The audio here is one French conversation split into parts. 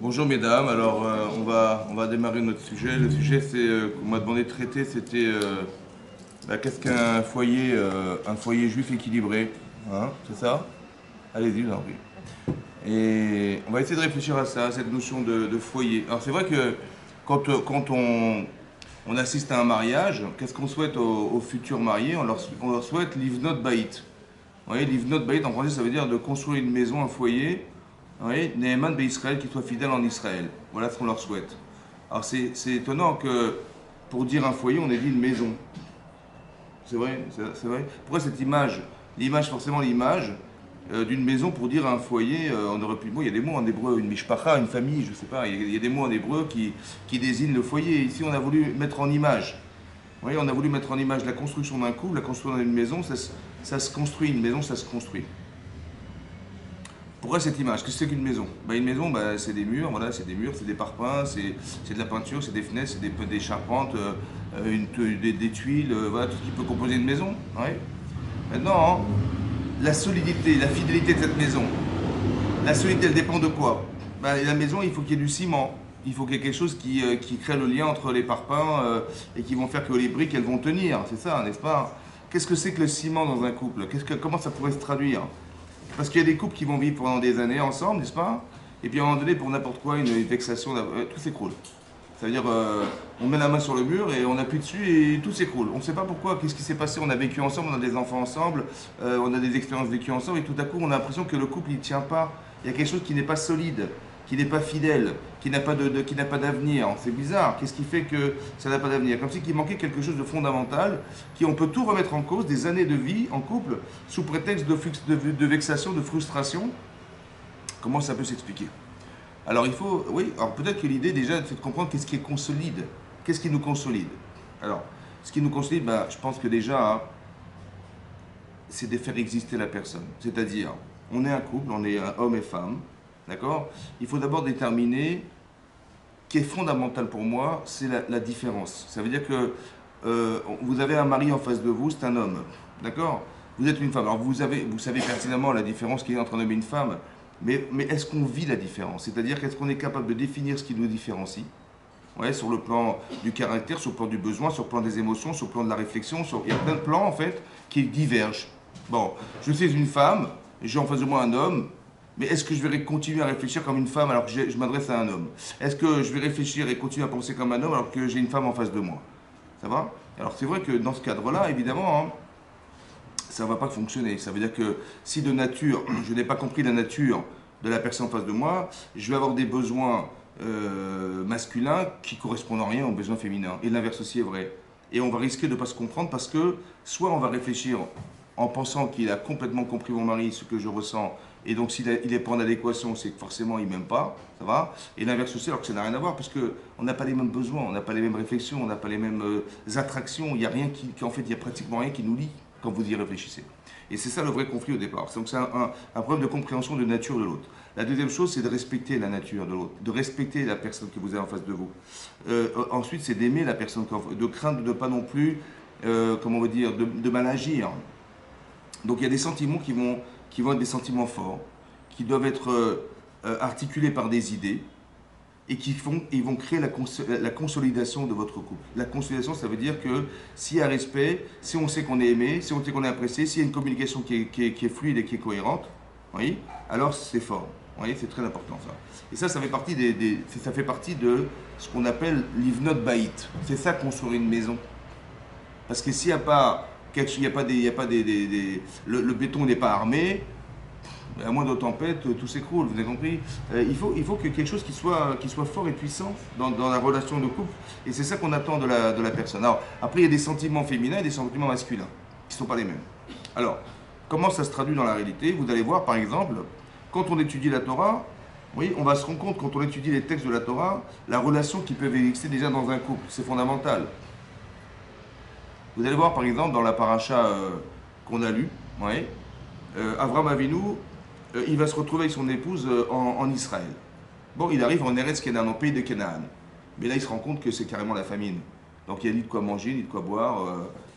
Bonjour mesdames, alors on va démarrer notre sujet. Le sujet qu'on m'a demandé de traiter, c'était qu'est-ce qu'un un foyer juif équilibré, hein, c'est ça? Allez-y, je vous en prie. Et on va essayer de réfléchir à ça, à cette notion de foyer. Alors c'est vrai que quand on assiste à un mariage, qu'est-ce qu'on souhaite aux futurs mariés? On leur souhaite livnot bait. Vous voyez, livnot bait en français ça veut dire de construire une maison, un foyer. Oui, Neheman Israël, qui soit fidèle en Israël. Voilà ce qu'on leur souhaite. Alors c'est étonnant que pour dire un foyer, on ait dit une maison. C'est vrai, c'est vrai. Pourquoi cette image? L'image, forcément l'image d'une maison pour dire un foyer, on aurait pu. Bon, il y a des mots en hébreu, une mishpacha, une famille, je sais pas, il y a des mots en hébreu qui désignent le foyer. Ici, on a voulu mettre en image. Vous voyez, on a voulu mettre en image la construction d'un couple, la construction d'une maison, ça se construit, une maison, ça se construit. Pourquoi cette image? Qu'est-ce que c'est qu'une maison? Une maison, c'est des murs, voilà, c'est des murs, c'est des parpaings, c'est de la peinture, c'est des fenêtres, c'est des charpentes, des tuiles, voilà, tout ce qui peut composer une maison. Ouais. Maintenant, la solidité, la fidélité de cette maison, la solidité, elle dépend de quoi? La maison, il faut qu'il y ait du ciment. Il faut qu'il y ait quelque chose qui crée le lien entre les parpaings et qui vont faire que les briques, elles vont tenir. C'est ça, n'est-ce pas? Qu'est-ce que c'est que le ciment dans un couple? Comment ça pourrait se traduire? Parce qu'il y a des couples qui vont vivre pendant des années ensemble, n'est-ce pas? Et puis à un moment donné, pour n'importe quoi, une vexation, tout s'écroule. Ça veut dire, on met la main sur le mur et on appuie dessus et tout s'écroule. On ne sait pas pourquoi, qu'est-ce qui s'est passé, on a vécu ensemble, on a des enfants ensemble, on a des expériences vécues ensemble et tout à coup, on a l'impression que le couple, il ne tient pas. Il y a quelque chose qui n'est pas solide, qui n'est pas fidèle, qui n'a pas qui n'a pas d'avenir. C'est bizarre. Qu'est-ce qui fait que ça n'a pas d'avenir? Comme si il manquait quelque chose de fondamental, on peut tout remettre en cause, des années de vie en couple, sous prétexte de vexation, de frustration. Comment ça peut s'expliquer? Alors il faut, oui, alors peut-être que l'idée déjà c'est de comprendre qu'est-ce qui est consolide, qu'est-ce qui nous consolide. Alors, ce qui nous consolide, je pense que déjà, hein, c'est de faire exister la personne. C'est-à-dire, on est un couple, on est un homme et femme, d'accord? Il faut d'abord déterminer qui est fondamental pour moi, c'est la différence. Ça veut dire que vous avez un mari en face de vous, c'est un homme, d'accord? Vous êtes une femme. Alors vous savez pertinemment la différence qu'il y a entre un homme et une femme, mais est-ce qu'on vit la différence? C'est-à-dire qu'est-ce qu'on est capable de définir ce qui nous différencie? Ouais, sur le plan du caractère, sur le plan du besoin, sur le plan des émotions, sur le plan de la réflexion, il y a plein de plans en fait qui divergent. Bon, je suis une femme, j'ai en face de moi un homme, mais est-ce que je vais continuer à réfléchir comme une femme alors que je m'adresse à un homme? Est-ce que je vais réfléchir et continuer à penser comme un homme alors que j'ai une femme en face de moi? Ça va? Alors c'est vrai que dans ce cadre-là, évidemment, hein, ça ne va pas fonctionner. Ça veut dire que si de nature, je n'ai pas compris la nature de la personne en face de moi, je vais avoir des besoins masculins qui correspondent en rien aux besoins féminins. Et l'inverse aussi est vrai. Et on va risquer de ne pas se comprendre parce que soit on va réfléchir en pensant qu'il a complètement compris mon mari, ce que je ressens, et donc s'il n'est pas en adéquation, c'est que forcément il ne m'aime pas, ça va. Et l'inverse aussi, alors que ça n'a rien à voir, parce qu'on n'a pas les mêmes besoins, on n'a pas les mêmes réflexions, on n'a pas les mêmes attractions, il n'y a rien en fait, il n'y a pratiquement rien qui nous lie quand vous y réfléchissez. Et c'est ça le vrai conflit au départ. Donc c'est un problème de compréhension de nature de l'autre. La deuxième chose, c'est de respecter la nature de l'autre, de respecter la personne que vous avez en face de vous. Ensuite, c'est d'aimer la personne, de craindre de ne pas non plus, comment on va dire, de mal agir. Donc il y a des sentiments qui vont être des sentiments forts, qui doivent être articulés par des idées, et ils vont créer la consolidation de votre couple. La consolidation, ça veut dire que s'il y a respect, si on sait qu'on est aimé, si on sait qu'on est apprécié, s'il y a une communication qui est fluide et qui est cohérente, oui, alors c'est fort. Vous voyez, c'est très important ça. Et ça fait partie ça fait partie de ce qu'on appelle l'ivnot bait. C'est ça construire une maison. Parce que s'il n'y a pas il y a pas des, il y a pas le béton n'est pas armé, à moins de tempête, tout s'écroule, vous avez compris? Il faut que quelque chose qui soit fort et puissant dans la relation de couple. Et c'est ça qu'on attend de la personne. Alors, après, il y a des sentiments féminins et des sentiments masculins, qui ne sont pas les mêmes. Alors, comment ça se traduit dans la réalité? Vous allez voir, par exemple, quand on étudie la Torah, oui, on va se rendre compte, quand on étudie les textes de la Torah, la relation qui peut exister déjà dans un couple. C'est fondamental. Vous allez voir, par exemple, dans la paracha qu'on a lue, ouais, Avram Avinu, il va se retrouver avec son épouse en Israël. Bon, il arrive en Eretz Kenan, en pays de Canaan. Mais là, il se rend compte que c'est carrément la famine. Donc, il n'y a ni de quoi manger, ni de quoi boire.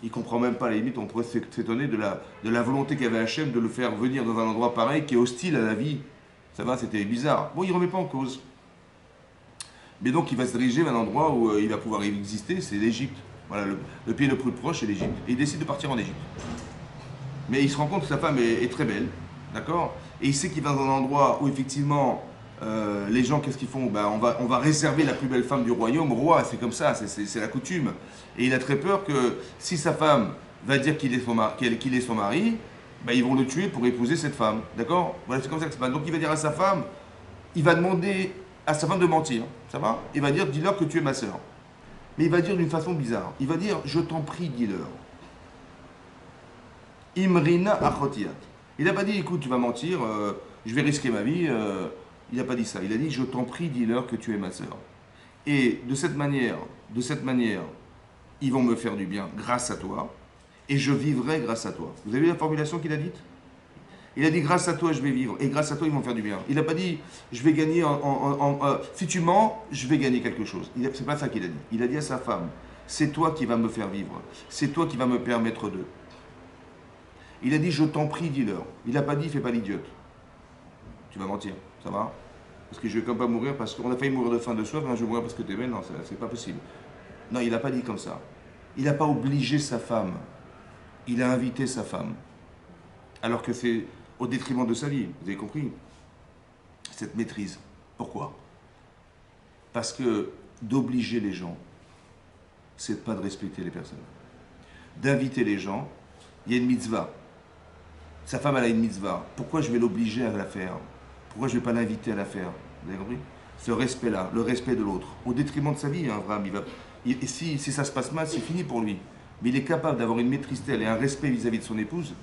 Il ne comprend même pas, à la limite, on pourrait s'étonner de la volonté qu'avait Hachem de le faire venir dans un endroit pareil qui est hostile à la vie. Ça va, c'était bizarre. Bon, il ne remet pas en cause. Mais donc il va se diriger vers un endroit où il va pouvoir exister, c'est l'Égypte. Voilà, le pays le plus proche, c'est l'Égypte. Et il décide de partir en Égypte. Mais il se rend compte que sa femme est très belle, d'accord. Et il sait qu'il va dans un endroit où effectivement les gens, qu'est-ce qu'ils font? Ben, on va réserver la plus belle femme du royaume au roi, c'est comme ça, c'est la coutume. Et il a très peur que si sa femme va dire qu'il est qu'il est son mari, ben, ils vont le tuer pour épouser cette femme, d'accord. Voilà, c'est comme ça que ça se passe. Donc il va dire à sa femme, il va demander à sa femme de mentir, ça va. Il va dire, dis-leur que tu es ma sœur. Mais il va dire d'une façon bizarre. Il va dire, je t'en prie, dis-leur. Imrina achotiat. Il n'a pas dit, écoute, tu vas mentir, je vais risquer ma vie. Il n'a pas dit ça. Il a dit, je t'en prie, dis-leur que tu es ma sœur. Et de cette manière, ils vont me faire du bien grâce à toi, et je vivrai grâce à toi. Vous avez vu la formulation qu'il a dite? Il a dit, grâce à toi, je vais vivre, et grâce à toi, ils vont me faire du bien. Il n'a pas dit, je vais gagner si tu mens, je vais gagner quelque chose. C'est pas ça qu'il a dit. Il a dit à sa femme, c'est toi qui vas me faire vivre, c'est toi qui vas me permettre de. Il a dit, je t'en prie, dis-leur. Il n'a pas dit, fais pas l'idiote. Tu vas mentir, ça va? Parce que je vais quand même pas mourir, parce qu'on a failli mourir de faim de soif, je vais mourir parce que t'es belle, non, c'est pas possible. Non, il n'a pas dit comme ça. Il n'a pas obligé sa femme. Il a invité sa femme. Alors que c'est au détriment de sa vie, vous avez compris? Cette maîtrise. Pourquoi? Parce que d'obliger les gens, c'est pas de respecter les personnes. D'inviter les gens, il y a une mitzvah. Sa femme, elle a une mitzvah. Pourquoi je vais l'obliger à la faire? Pourquoi je ne vais pas l'inviter à la faire? Vous avez compris? Ce respect-là, le respect de l'autre, au détriment de sa vie, hein, Abraham. Et si ça se passe mal, c'est fini pour lui. Mais il est capable d'avoir une maîtrise telle et un respect vis-à-vis de son épouse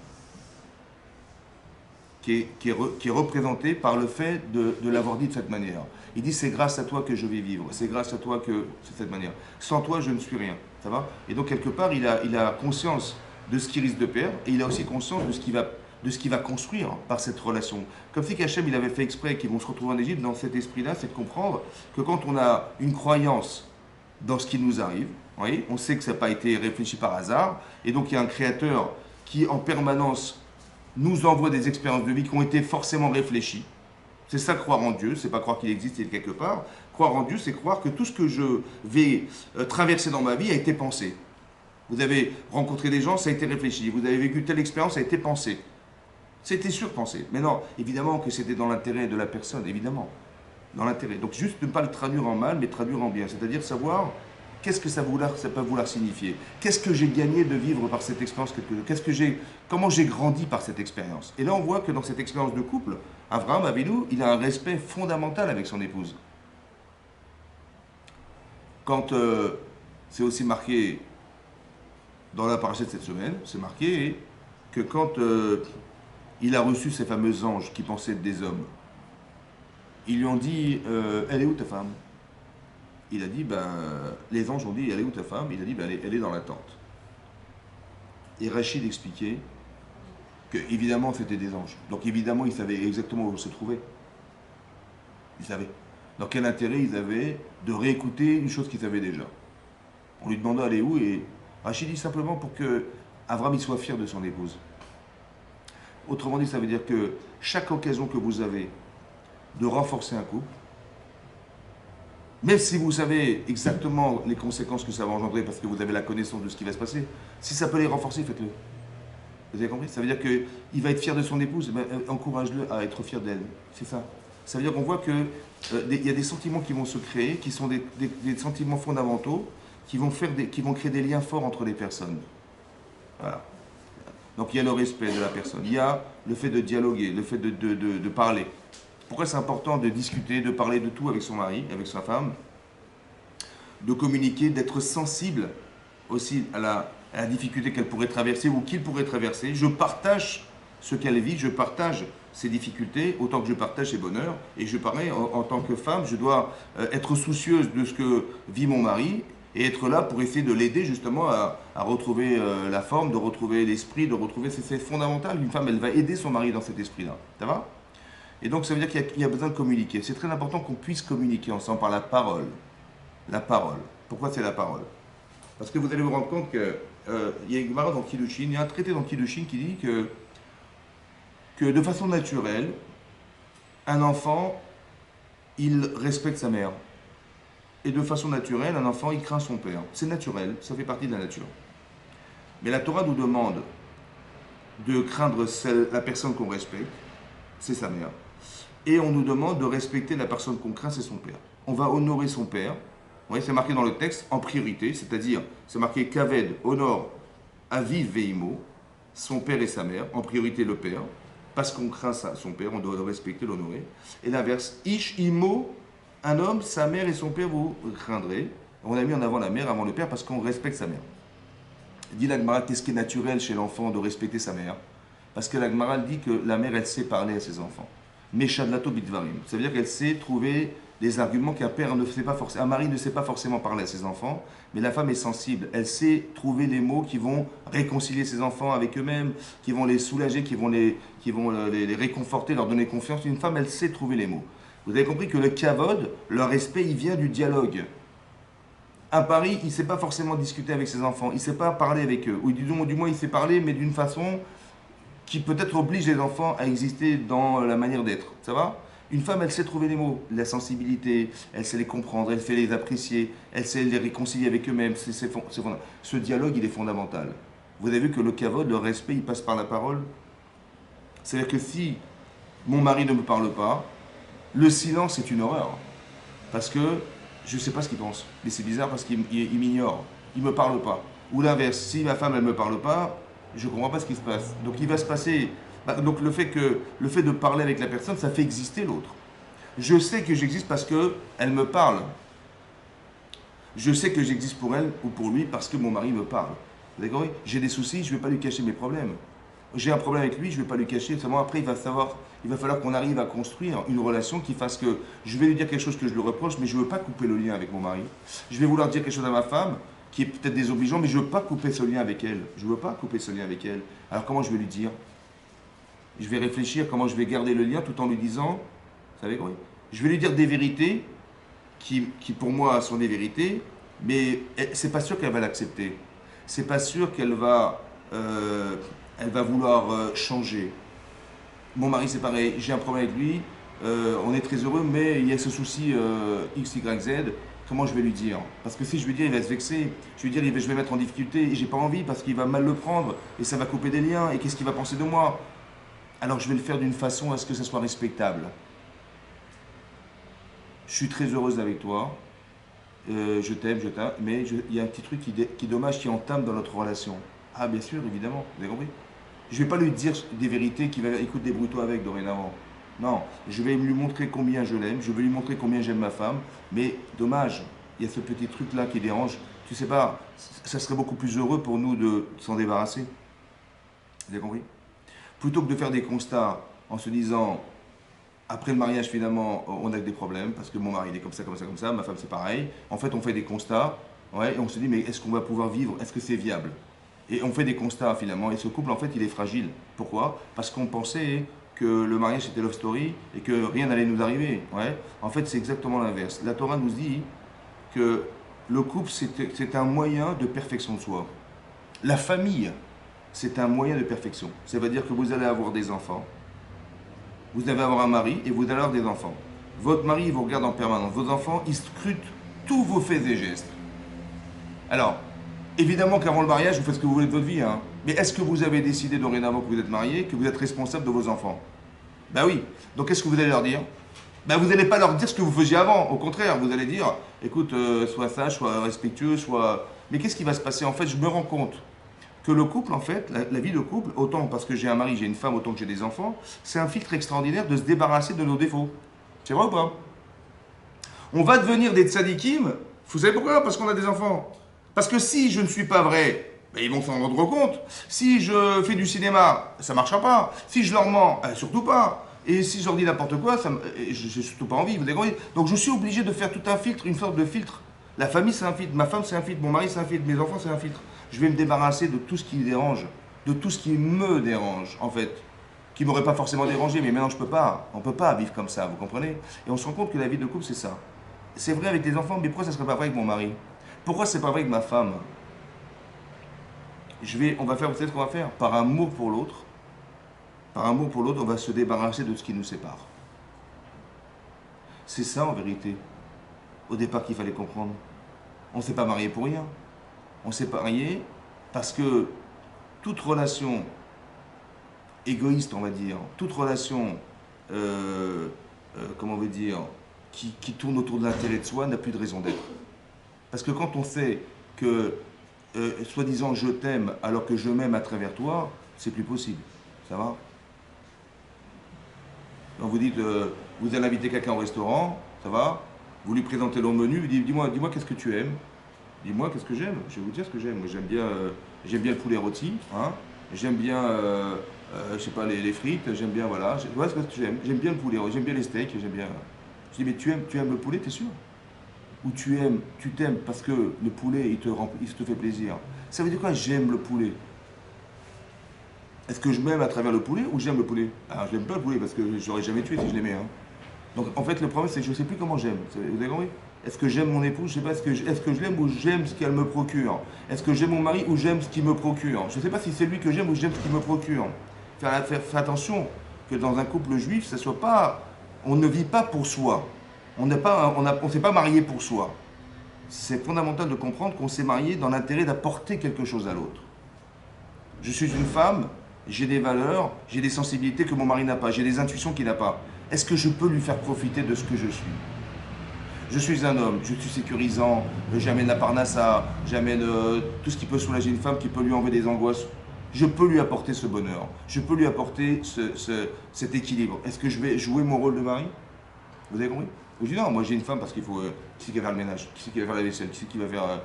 qui est représenté par le fait de l'avoir dit de cette manière. Il dit, c'est grâce à toi que je vais vivre, c'est grâce à toi que c'est de cette manière. Sans toi, je ne suis rien. Ça va? Et donc, quelque part, il a conscience de ce qu'il risque de perdre et il a aussi conscience de ce qu'il va construire par cette relation. Comme si qu'Hachem, il avait fait exprès qu'ils vont se retrouver en Égypte, dans cet esprit-là, c'est de comprendre que quand on a une croyance dans ce qui nous arrive, vous voyez, on sait que ça n'a pas été réfléchi par hasard, et donc il y a un créateur qui, en permanence, nous envoie des expériences de vie qui ont été forcément réfléchies. C'est ça, croire en Dieu, c'est pas croire qu'il existe quelque part. Croire en Dieu, c'est croire que tout ce que je vais traverser dans ma vie a été pensé. Vous avez rencontré des gens, ça a été réfléchi. Vous avez vécu telle expérience, ça a été pensé. C'était surpensé. Mais non, évidemment que c'était dans l'intérêt de la personne, évidemment. Dans l'intérêt. Donc juste ne pas le traduire en mal, mais traduire en bien. C'est-à-dire savoir qu'est-ce que ça peut vouloir signifier. Qu'est-ce que j'ai gagné de vivre par cette expérience? Comment j'ai grandi par cette expérience? Et là, on voit que dans cette expérience de couple, Abraham Avinu, il a un respect fondamental avec son épouse. Quand c'est aussi marqué dans la paracha de cette semaine, c'est marqué que quand il a reçu ces fameux anges qui pensaient être des hommes, ils lui ont dit, elle est où ta femme? Il a dit, les anges ont dit, elle est où ta femme? Il a dit, elle est dans la tente. Et Rachid expliquait que, évidemment, c'était des anges. Donc, évidemment, ils savaient exactement où se trouvaient. Ils savaient. Donc, quel intérêt ils avaient de réécouter une chose qu'ils savaient déjà? On lui demanda, elle est où? Et Rachid dit simplement pour que Avram il soit fier de son épouse. Autrement dit, ça veut dire que chaque occasion que vous avez de renforcer un couple, même si vous savez exactement les conséquences que ça va engendrer parce que vous avez la connaissance de ce qui va se passer, si ça peut les renforcer, faites-le. Vous avez compris? Ça veut dire qu'il va être fier de son épouse, encourage-le à être fier d'elle. C'est ça. Ça veut dire qu'on voit qu'il y a des sentiments qui vont se créer, qui sont des sentiments fondamentaux, qui vont créer des liens forts entre les personnes. Voilà. Donc il y a le respect de la personne, il y a le fait de dialoguer, le fait de parler. Pourquoi c'est important de discuter, de parler de tout avec son mari, avec sa femme, de communiquer, d'être sensible aussi à la difficulté qu'elle pourrait traverser ou qu'il pourrait traverser. Je partage ce qu'elle vit, je partage ses difficultés autant que je partage ses bonheurs. Et pareil, en tant que femme, je dois être soucieuse de ce que vit mon mari et être là pour essayer de l'aider justement à retrouver la forme, de retrouver l'esprit, de retrouver... C'est fondamental. Une femme, elle va aider son mari dans cet esprit-là. Ça va? Et donc, ça veut dire qu'il y a besoin de communiquer. C'est très important qu'on puisse communiquer ensemble par la parole. La parole. Pourquoi c'est la parole? Parce que vous allez vous rendre compte qu'il y a une Gemara dans Kiddushin, il y a un traité dans Kiddushin qui dit que de façon naturelle, un enfant, il respecte sa mère. Et de façon naturelle, un enfant, il craint son père. C'est naturel, ça fait partie de la nature. Mais la Torah nous demande de craindre la personne qu'on respecte, c'est sa mère. Et on nous demande de respecter la personne qu'on craint, c'est son père. On va honorer son père. Vous voyez, c'est marqué dans le texte en priorité, c'est-à-dire, c'est marqué Kaved honore Aviv Veimo, son père et sa mère, en priorité le père, parce qu'on craint son père, on doit le respecter, l'honorer. Et l'inverse, Ish Imo, un homme, sa mère et son père, vous craindrez. On a mis en avant la mère avant le père parce qu'on respecte sa mère. Dit l'Agmara, qu'est-ce qui est naturel chez l'enfant de respecter sa mère? Parce que l'Agmara dit que la mère, elle sait parler à ses enfants. Meshadlato bitvarim. Ça veut dire qu'elle sait trouver des arguments qu'un père ne sait pas forcément, un mari ne sait pas forcément parler à ses enfants, mais la femme est sensible. Elle sait trouver les mots qui vont réconcilier ses enfants avec eux-mêmes, qui vont les soulager, qui vont les réconforter, leur donner confiance. Une femme, elle sait trouver les mots. Vous avez compris que le kavod, le respect, il vient du dialogue. Un pari, il ne sait pas forcément discuter avec ses enfants, il ne sait pas parler avec eux. Ou du moins, il sait parler, mais d'une façon qui peut-être oblige les enfants à exister dans la manière d'être. Ça va? Une femme, elle sait trouver les mots, la sensibilité, elle sait les comprendre, elle sait les apprécier, elle sait les réconcilier avec eux-mêmes. Ce dialogue, il est fondamental. Vous avez vu que le kavod, le respect, il passe par la parole. C'est-à-dire que si mon mari ne me parle pas, le silence est une horreur. Parce que je ne sais pas ce qu'il pense. Mais c'est bizarre parce qu'il m'ignore. Il ne me parle pas. Ou l'inverse, si ma femme, elle ne me parle pas, je ne comprends pas ce qui se passe. Donc il va se passer. Donc le fait de parler avec la personne, ça fait exister l'autre. Je sais que j'existe parce qu'elle me parle. Je sais que j'existe pour elle ou pour lui parce que mon mari me parle. Vous avez compris? J'ai des soucis, je ne vais pas lui cacher mes problèmes. J'ai un problème avec lui, je ne vais pas lui cacher. Seulement après, il va falloir qu'on arrive à construire une relation qui fasse que je vais lui dire quelque chose que je lui reproche, mais je ne veux pas couper le lien avec mon mari. Je vais vouloir dire quelque chose à ma femme qui est peut-être désobligeant, mais je ne veux pas couper ce lien avec elle. Je ne veux pas couper ce lien avec elle. Alors comment je vais lui dire? Je vais réfléchir comment je vais garder le lien tout en lui disant, vous savez quoi? Je vais lui dire des vérités qui pour moi sont des vérités, mais c'est pas sûr qu'elle va l'accepter. C'est pas sûr qu'elle va vouloir changer. Mon mari, c'est pareil, j'ai un problème avec lui, on est très heureux, mais il y a ce souci X, Y, Z. Comment je vais lui dire? Parce que si je lui dis, il va se vexer. Je vais dire, je vais mettre en difficulté et j'ai pas envie parce qu'il va mal le prendre et ça va couper des liens. Et qu'est-ce qu'il va penser de moi? Alors je vais le faire d'une façon à ce que ça soit respectable. Je suis très heureuse avec toi. Je t'aime, mais il y a un petit truc qui est dommage, qui entame dans notre relation. Ah, bien sûr, évidemment, vous avez compris? Je ne vais pas lui dire des vérités qui va écoute, débrouille-toi avec dorénavant. Non, je vais lui montrer combien je l'aime, je vais lui montrer combien j'aime ma femme, mais dommage, il y a ce petit truc-là qui dérange. Tu sais pas, ça serait beaucoup plus heureux pour nous de s'en débarrasser. Vous avez compris? Plutôt que de faire des constats en se disant, après le mariage, finalement, on a que des problèmes, parce que mon mari il est comme ça, comme ça, comme ça, ma femme c'est pareil. En fait, on fait des constats, ouais, et on se dit, mais est-ce qu'on va pouvoir vivre? Est-ce que c'est viable? Et on fait des constats finalement, et ce couple en fait il est fragile. Pourquoi? Parce qu'on pensait que le mariage c'était love story et que rien n'allait nous arriver. Ouais. En fait c'est exactement l'inverse. La Torah nous dit que le couple c'est un moyen de perfection de soi. La famille c'est un moyen de perfection. Ça veut dire que vous allez avoir des enfants, vous allez avoir un mari et vous allez avoir des enfants. Votre mari il vous regarde en permanence, vos enfants ils scrutent tous vos faits et gestes. Alors, évidemment qu'avant le mariage, vous faites ce que vous voulez de votre vie. Hein. Mais est-ce que vous avez décidé dorénavant que vous êtes marié, que vous êtes responsable de vos enfants? Ben oui. Donc qu'est-ce que vous allez leur dire? Ben vous n'allez pas leur dire ce que vous faisiez avant. Au contraire, vous allez dire, écoute, sois sage, sois respectueux, sois... Mais qu'est-ce qui va se passer? En fait, je me rends compte que le couple, en fait, la vie de couple, autant parce que j'ai un mari, j'ai une femme, autant que j'ai des enfants, c'est un filtre extraordinaire de se débarrasser de nos défauts. C'est vrai ou pas? On va devenir des tzadikim. Vous savez pourquoi? Parce qu'on a des enfants. Parce que si je ne suis pas vrai, ben ils vont s'en rendre compte. Si je fais du cinéma, ça ne marchera pas. Si je leur mens, surtout pas. Et si je leur dis n'importe quoi, je n'ai surtout pas envie. Vous avez compris? Donc je suis obligé de faire tout un filtre, une sorte de filtre. La famille c'est un filtre, ma femme c'est un filtre, mon mari c'est un filtre, mes enfants c'est un filtre. Je vais me débarrasser de tout ce qui me dérange, de tout ce qui me dérange en fait. Qui m'aurait pas forcément dérangé, mais maintenant je peux pas. On ne peut pas vivre comme ça, vous comprenez? Et on se rend compte que la vie de couple c'est ça. C'est vrai avec les enfants, mais pourquoi ça ne serait pas vrai avec mon mari? Pourquoi c'est pas vrai avec ma femme? On va faire, vous savez ce qu'on va faire? Par amour pour l'autre, on va se débarrasser de ce qui nous sépare. C'est ça en vérité. au départ qu'il fallait comprendre. On ne s'est pas marié pour rien. On s'est marié parce que toute relation égoïste, on va dire, toute relation, comment on veut dire, qui tourne autour de l'intérêt de soi n'a plus de raison d'être. Parce que quand on sait que, soi-disant, je t'aime alors que je m'aime à travers toi, c'est plus possible. Ça va? Quand vous dites, vous allez inviter quelqu'un au restaurant, ça va? Vous lui présentez le menu, vous dites, dis-moi qu'est-ce que tu aimes? Dis-moi qu'est-ce que j'aime. Je vais vous dire ce que j'aime. Moi, j'aime bien le poulet rôti, hein. J'aime bien, je sais pas, les frites, j'aime bien, voilà. Voilà ce que j'aime. J'aime bien le poulet, j'aime bien les steaks, j'aime bien. Je dis, mais tu aimes le poulet, t'es sûr? Ou tu t'aimes parce que le poulet, il te fait plaisir. Ça veut dire quoi, j'aime le poulet? Est-ce que je m'aime à travers le poulet ou j'aime le poulet? Alors, je n'aime pas le poulet parce que je l'aurais jamais tué si je l'aimais, hein. Donc, en fait, le problème, c'est que je ne sais plus comment j'aime. Vous avez compris? Est-ce que j'aime mon épouse? Je sais pas, est-ce que je l'aime ou j'aime ce qu'elle me procure? Est-ce que j'aime mon mari ou j'aime ce qu'il me procure? Je ne sais pas si c'est lui que j'aime ou j'aime ce qu'il me procure. Faire attention que dans un couple juif, ça soit pas. On ne vit pas pour soi. On ne s'est pas marié pour soi. C'est fondamental de comprendre qu'on s'est marié dans l'intérêt d'apporter quelque chose à l'autre. Je suis une femme, j'ai des valeurs, j'ai des sensibilités que mon mari n'a pas, j'ai des intuitions qu'il n'a pas. Est-ce que je peux lui faire profiter de ce que je suis? Je suis un homme, je suis sécurisant, j'amène la parnassa, j'amène tout ce qui peut soulager une femme, qui peut lui enlever des angoisses. Je peux lui apporter ce bonheur, je peux lui apporter cet équilibre. Est-ce que je vais jouer mon rôle de mari? Vous avez compris? Je dis non, moi j'ai une femme parce qu'il faut. Qui c'est qui va faire le ménage? Qui c'est qui va faire la vaisselle? Qui c'est qui va faire.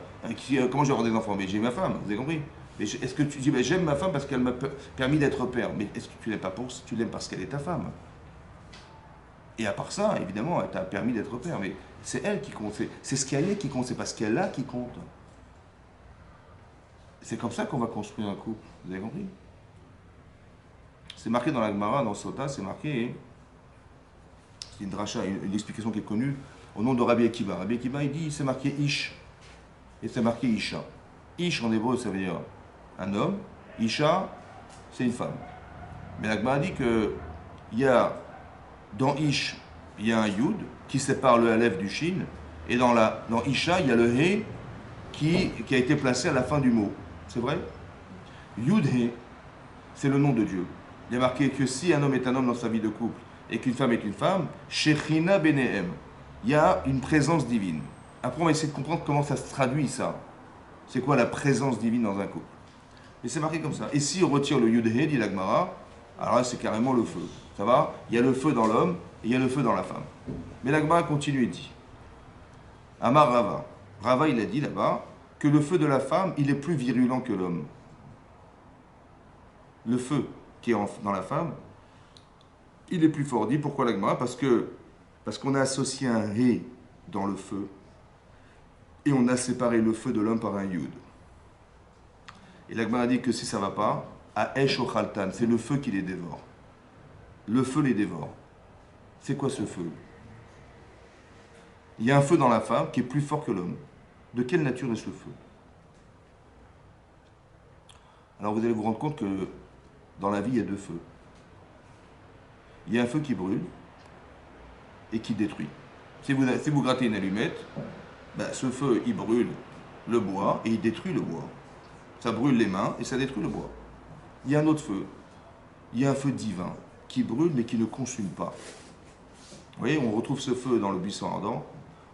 Comment je vais avoir des enfants? Mais j'ai ma femme, vous avez compris? Mais est-ce que tu dis, ben, j'aime ma femme parce qu'elle m'a permis d'être père? Mais est-ce que tu l'aimes pas tu l'aimes parce qu'elle est ta femme? Et à part ça, évidemment, elle t'a permis d'être père, mais c'est elle qui compte. C'est ce qu'elle est qui compte, c'est pas ce qu'elle a qui compte. C'est comme ça qu'on va construire un couple, vous avez compris? C'est marqué dans la Gemara, dans Sota, c'est marqué. C'est une dracha, une explication qui est connue au nom de Rabbi Akiva. Rabbi Akiva, il dit, c'est marqué Ish, et c'est marqué Isha. Ish en hébreu, ça veut dire un homme. Isha, c'est une femme. Mais la Gemara dit que dans Ish, il y a un Yud qui sépare le Aleph du Shin, et dans Isha, il y a le He qui a été placé à la fin du mot. C'est vrai? Yud He, c'est le nom de Dieu. Il y a marqué que si un homme est un homme dans sa vie de couple, et qu'une femme est une femme, Shechina Benehem, il y a une présence divine. Après, on va essayer de comprendre comment ça se traduit, ça. C'est quoi la présence divine dans un couple? Et c'est marqué comme ça. Et si on retire le Yud-He, dit la Gemara, alors là, c'est carrément le feu. Ça va? Il y a le feu dans l'homme, et il y a le feu dans la femme. Mais la Gemara continue et dit, Amar Rava. Rava, il a dit là-bas, que le feu de la femme, il est plus virulent que l'homme. Le feu qui est dans la femme, il est plus fort. Dit pourquoi la Gemara? Parce qu'on a associé un He dans le feu et on a séparé le feu de l'homme par un Yud. Et la Gemara dit que si ça ne va pas, à Esh Ochaltan, c'est le feu qui les dévore. Le feu les dévore. C'est quoi ce feu? Il y a un feu dans la femme qui est plus fort que l'homme. De quelle nature est ce feu? Alors vous allez vous rendre compte que dans la vie, il y a deux feux. Il y a un feu qui brûle et qui détruit. Si vous grattez une allumette, ben, ce feu, il brûle le bois et il détruit le bois. Ça brûle les mains et ça détruit le bois. Il y a un autre feu. Il y a un feu divin qui brûle mais qui ne consume pas. Vous voyez, on retrouve ce feu dans le buisson ardent.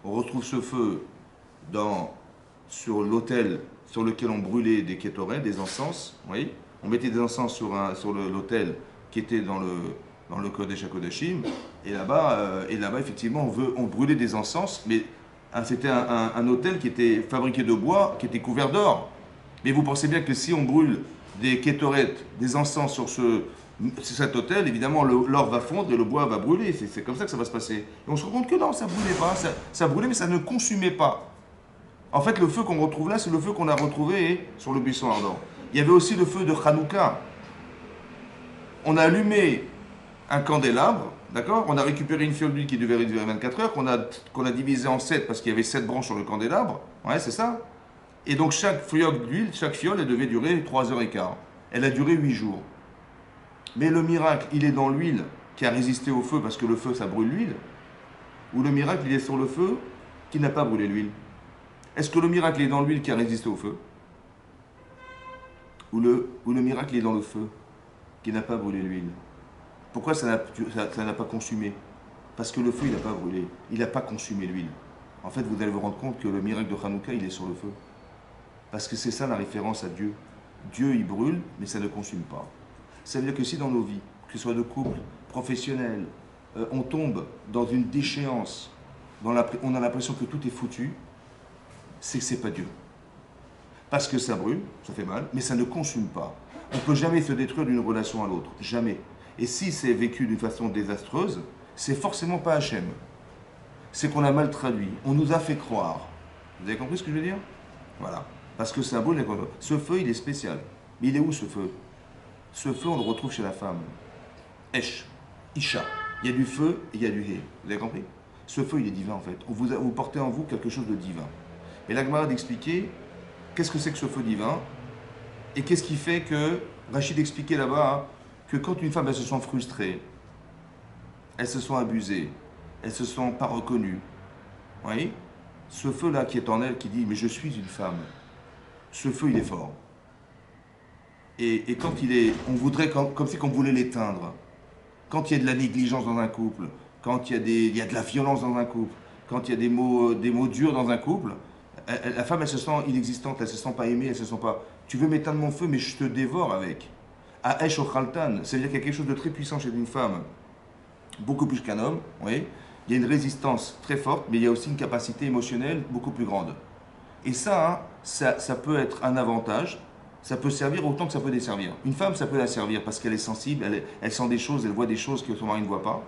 On retrouve ce feu sur l'autel sur lequel on brûlait des kétorets, des encens. Vous voyez, on mettait des encens sur l'autel qui était dans le Kodesh HaKodashim, et là-bas, effectivement, on brûlait des encens, mais c'était un autel qui était fabriqué de bois, qui était couvert d'or. Mais vous pensez bien que si on brûle des kétorets, des encens sur cet autel, évidemment, l'or va fondre et le bois va brûler. C'est comme ça que ça va se passer. Et on se rend compte que non, ça ne brûlait pas, ça brûlait, mais ça ne consumait pas. En fait, le feu qu'on retrouve là, c'est le feu qu'on a retrouvé sur le buisson ardent. Il y avait aussi le feu de Hanouka. On a allumé un candélabre, d'accord? On a récupéré une fiole d'huile qui devait durer 24 heures, qu'on a divisé en 7 parce qu'il y avait 7 branches sur le candélabre. Ouais, c'est ça. Et donc chaque fiole d'huile, chaque fiole, elle devait durer 3h15. Elle a duré 8 jours. Mais le miracle, il est dans l'huile qui a résisté au feu parce que le feu, ça brûle l'huile. Ou le miracle, il est sur le feu qui n'a pas brûlé l'huile? Est-ce que le miracle est dans l'huile qui a résisté au feu? Ou le miracle est dans le feu qui n'a pas brûlé l'huile? Pourquoi ça n'a pas consumé? Parce que le feu, il n'a pas brûlé. Il n'a pas consumé l'huile. En fait, vous allez vous rendre compte que le miracle de Hanouka, il est sur le feu. Parce que c'est ça la référence à Dieu. Dieu, il brûle, mais ça ne consume pas. Ça veut dire que si dans nos vies, que ce soit de couple, professionnel, on tombe dans une déchéance, on a l'impression que tout est foutu, c'est que ce n'est pas Dieu. Parce que ça brûle, ça fait mal, mais ça ne consume pas. On ne peut jamais se détruire d'une relation à l'autre. Jamais. Et si c'est vécu d'une façon désastreuse, c'est forcément pas Hachem. C'est qu'on a mal traduit. On nous a fait croire. Vous avez compris ce que je veux dire? Voilà. Parce que ça brûle. Ce feu, il est spécial. Mais il est où ce feu? Ce feu, on le retrouve chez la femme. Esh, Isha. Il y a du feu et il y a du hé. Vous avez compris? Ce feu, il est divin en fait. Vous portez en vous quelque chose de divin. Et la Gemara d'expliquer qu'est-ce que c'est que ce feu divin et qu'est-ce qui fait que, Rachid expliquait là-bas, que quand une femme elle se sent frustrée, elle se sent abusée, elle se sent pas reconnue, vous voyez, ce feu-là qui est en elle, qui dit mais je suis une femme, ce feu il est fort. Et quand il est, on voudrait comme si on voulait l'éteindre. Quand il y a de la négligence dans un couple, quand il y a de la violence dans un couple, quand il y a des mots durs dans un couple, la femme elle se sent inexistante, elle se sent pas aimée, elle se sent pas. Tu veux m'éteindre mon feu, mais je te dévore avec. À Esh Ochaltan, ça veut dire qu'il y a quelque chose de très puissant chez une femme, beaucoup plus qu'un homme, vous voyez. Il y a une résistance très forte, mais il y a aussi une capacité émotionnelle beaucoup plus grande. Et ça, ça peut être un avantage, ça peut servir autant que ça peut desservir. Une femme, ça peut la servir parce qu'elle est sensible, elle sent des choses, elle voit des choses que son mari ne voit pas.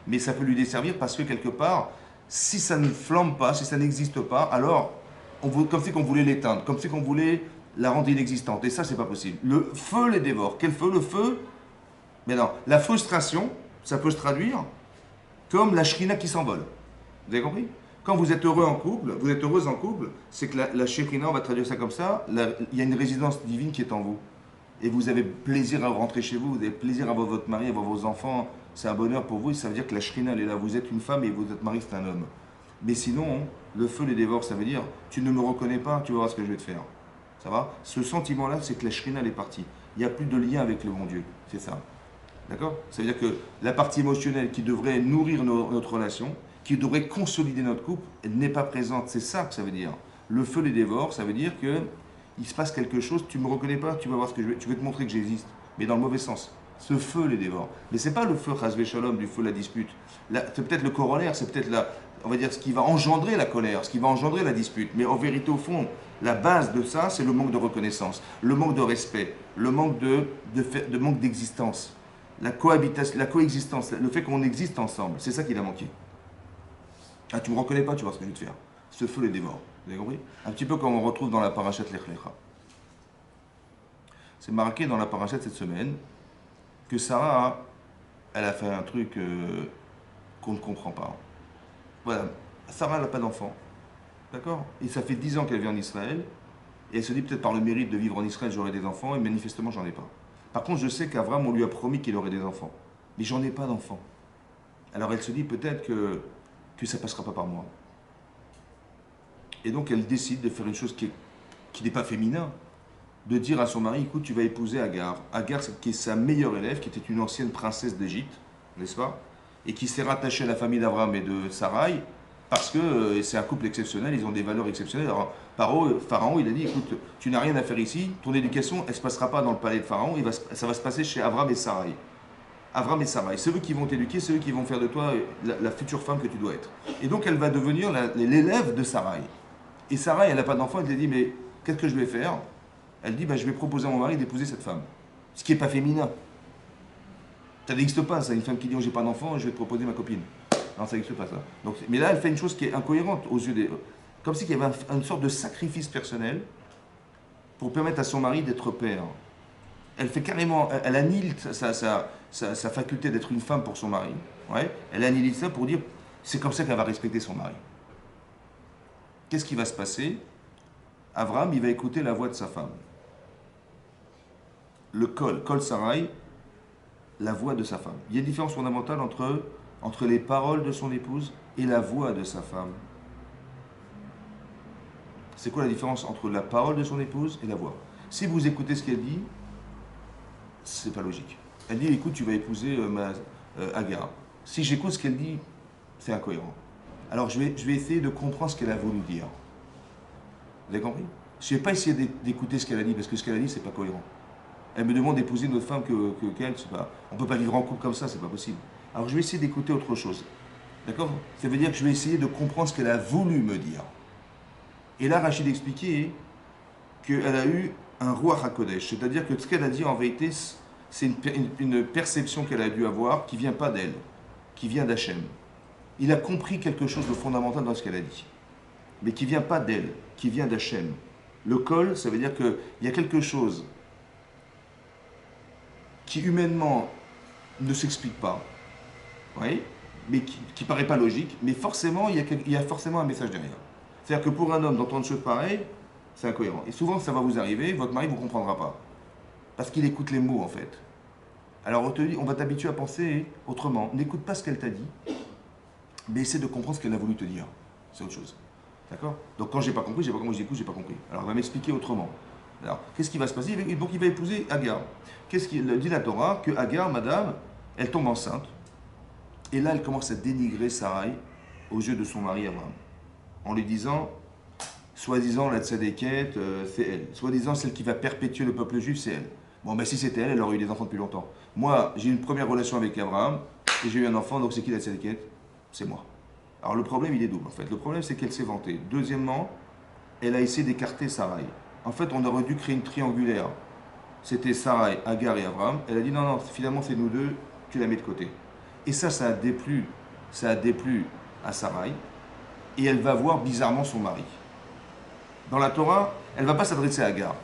Mais ça peut lui desservir parce que quelque part, si ça ne flambe pas, si ça n'existe pas, alors, comme si on voulait l'éteindre, comme si on voulait la rendre inexistante. Et ça, c'est pas possible. Le feu les dévore. Quel feu? Le feu. Mais non, la frustration, ça peut se traduire comme la shrina qui s'envole. Vous avez compris? Quand vous êtes heureux en couple, vous êtes heureuse en couple, c'est que la shrina, on va traduire ça comme ça, il y a une résidence divine qui est en vous. Et vous avez plaisir à rentrer chez vous, vous avez plaisir à voir votre mari, à voir vos enfants, c'est un bonheur pour vous, et ça veut dire que la shrina, elle est là. Vous êtes une femme et votre mari, c'est un homme. Mais sinon, le feu les dévore, ça veut dire, tu ne me reconnais pas, tu vas voir ce que je vais te faire. Ça va? Ce sentiment-là, c'est que la shrina, elle est partie. Il n'y a plus de lien avec le bon Dieu, c'est ça. D'accord? Ça veut dire que la partie émotionnelle qui devrait nourrir notre relation, qui devrait consolider notre couple, elle n'est pas présente. C'est ça que ça veut dire. Le feu les dévore, ça veut dire que il se passe quelque chose, tu ne me reconnais pas, tu vas voir ce que je vais, tu veux te montrer que j'existe, mais dans le mauvais sens. Ce feu les dévore. Mais c'est pas le feu chasvé shalom, du feu la dispute. C'est peut-être le corollaire, c'est peut-être on va dire ce qui va engendrer la colère, ce qui va engendrer la dispute. Mais en vérité, au fond, la base de ça, c'est le manque de reconnaissance, le manque de respect, le manque de manque d'existence. La cohabitation, la coexistence, le fait qu'on existe ensemble, c'est ça qu'il a manqué. Ah, tu me reconnais pas, tu vois ce que je vais te faire. Ce feu les dévore. Vous avez compris? Un petit peu comme on retrouve dans la parachète Lech Lecha. C'est marqué dans la parachète cette semaine que Sarah, elle a fait un truc qu'on ne comprend pas. Voilà, Sarah n'a pas d'enfant. D'accord? Et ça fait 10 ans qu'elle vit en Israël. Et elle se dit peut-être par le mérite de vivre en Israël, j'aurai des enfants. Et manifestement, j'en ai pas. Par contre, je sais qu'Avram, on lui a promis qu'il aurait des enfants. Mais j'en ai pas d'enfants. Alors elle se dit peut-être que ça passera pas par moi. Et donc elle décide de faire une chose qui n'est pas féminin, de dire à son mari, écoute, tu vas épouser Agar. Agar, qui est sa meilleure élève, qui était une ancienne princesse d'Égypte, n'est-ce pas? Et qui s'est rattachée à la famille d'Abraham et de Sarai, parce que c'est un couple exceptionnel, ils ont des valeurs exceptionnelles. Alors, Pharaon, il a dit, écoute, tu n'as rien à faire ici, ton éducation, elle ne se passera pas dans le palais de Pharaon, ça va se passer chez Abraham et Sarai. Abraham et Sarai, c'est eux qui vont t'éduquer, c'est eux qui vont faire de toi la future femme que tu dois être. Et donc elle va devenir l'élève de Sarai. Et Sarai, elle n'a pas d'enfant, elle lui dit, mais qu'est-ce que je vais faire? Elle dit, je vais proposer à mon mari d'épouser cette femme. Ce qui n'est pas féminin. Ça n'existe pas, ça, une femme qui dit, oh, j'ai pas d'enfant, je vais te proposer ma copine. Non, ça n'existe pas ça. Donc, mais là, elle fait une chose qui est incohérente aux yeux des... Comme si il y avait une sorte de sacrifice personnel pour permettre à son mari d'être père. Elle fait carrément... Elle annihile sa faculté d'être une femme pour son mari. Ouais, elle annihile ça pour dire, c'est comme ça qu'elle va respecter son mari. Qu'est-ce qui va se passer? Abraham, il va écouter la voix de sa femme. Le Kol Sarai, la voix de sa femme. Il y a une différence fondamentale entre les paroles de son épouse et la voix de sa femme. C'est quoi la différence entre la parole de son épouse et la voix? Si vous écoutez ce qu'elle dit, c'est pas logique. Elle dit, écoute, tu vas épouser Agar. Si j'écoute ce qu'elle dit, c'est incohérent. Alors je vais essayer de comprendre ce qu'elle a voulu dire. Vous avez compris? Je ne vais pas essayer d'écouter ce qu'elle a dit, parce que ce qu'elle a dit, c'est pas cohérent. Elle me demande d'épouser une autre femme qu'elle, c'est pas. On ne peut pas vivre en couple comme ça, c'est pas possible. Alors je vais essayer d'écouter autre chose. D'accord? Ça veut dire que je vais essayer de comprendre ce qu'elle a voulu me dire. Et là, Rachid expliquait qu'elle a eu un roi HaKodesh, c'est-à-dire que ce qu'elle a dit en vérité, c'est une perception qu'elle a dû avoir qui ne vient pas d'elle, qui vient d'Hachem. Il a compris quelque chose de fondamental dans ce qu'elle a dit, mais qui ne vient pas d'elle, qui vient d'Hachem. Le kol, ça veut dire qu'il y a quelque chose qui humainement ne s'explique pas, oui, mais qui ne paraît pas logique, mais forcément, il y a forcément un message derrière. C'est-à-dire que pour un homme d'entendre des choses pareilles, c'est incohérent. Et souvent, ça va vous arriver, votre mari ne vous comprendra pas. Parce qu'il écoute les mots, en fait. Alors, on va t'habituer à penser autrement. N'écoute pas ce qu'elle t'a dit, mais essaie de comprendre ce qu'elle a voulu te dire. C'est autre chose. D'accord? Donc, quand j'ai pas compris, j'écoute, j'ai pas compris. Alors, elle va m'expliquer autrement. Alors, qu'est-ce qui va se passer? Donc, il va épouser Agar. Qu'est-ce qu'il dit la Torah? Que Agar, madame, elle tombe enceinte. Et là, elle commence à dénigrer Sarai aux yeux de son mari Abraham. En lui disant, soi-disant, la tzadékette, c'est elle. Soi-disant, celle qui va perpétuer le peuple juif, c'est elle. Bon, ben si c'était elle, elle aurait eu des enfants depuis longtemps. Moi, j'ai eu une première relation avec Abraham, et j'ai eu un enfant, donc c'est qui la tzadékette? C'est moi. Alors le problème, il est double, en fait. Le problème, c'est qu'elle s'est vantée. Deuxièmement, elle a essayé d'écarter Sarai. En fait, on aurait dû créer une triangulaire. C'était Sarai, Agar et Abraham. Elle a dit, non, non, finalement, c'est nous deux, tu la mets de côté. Et ça a déplu à Sarai. Et elle va voir bizarrement son mari. Dans la Torah, elle ne va pas s'adresser à Agar.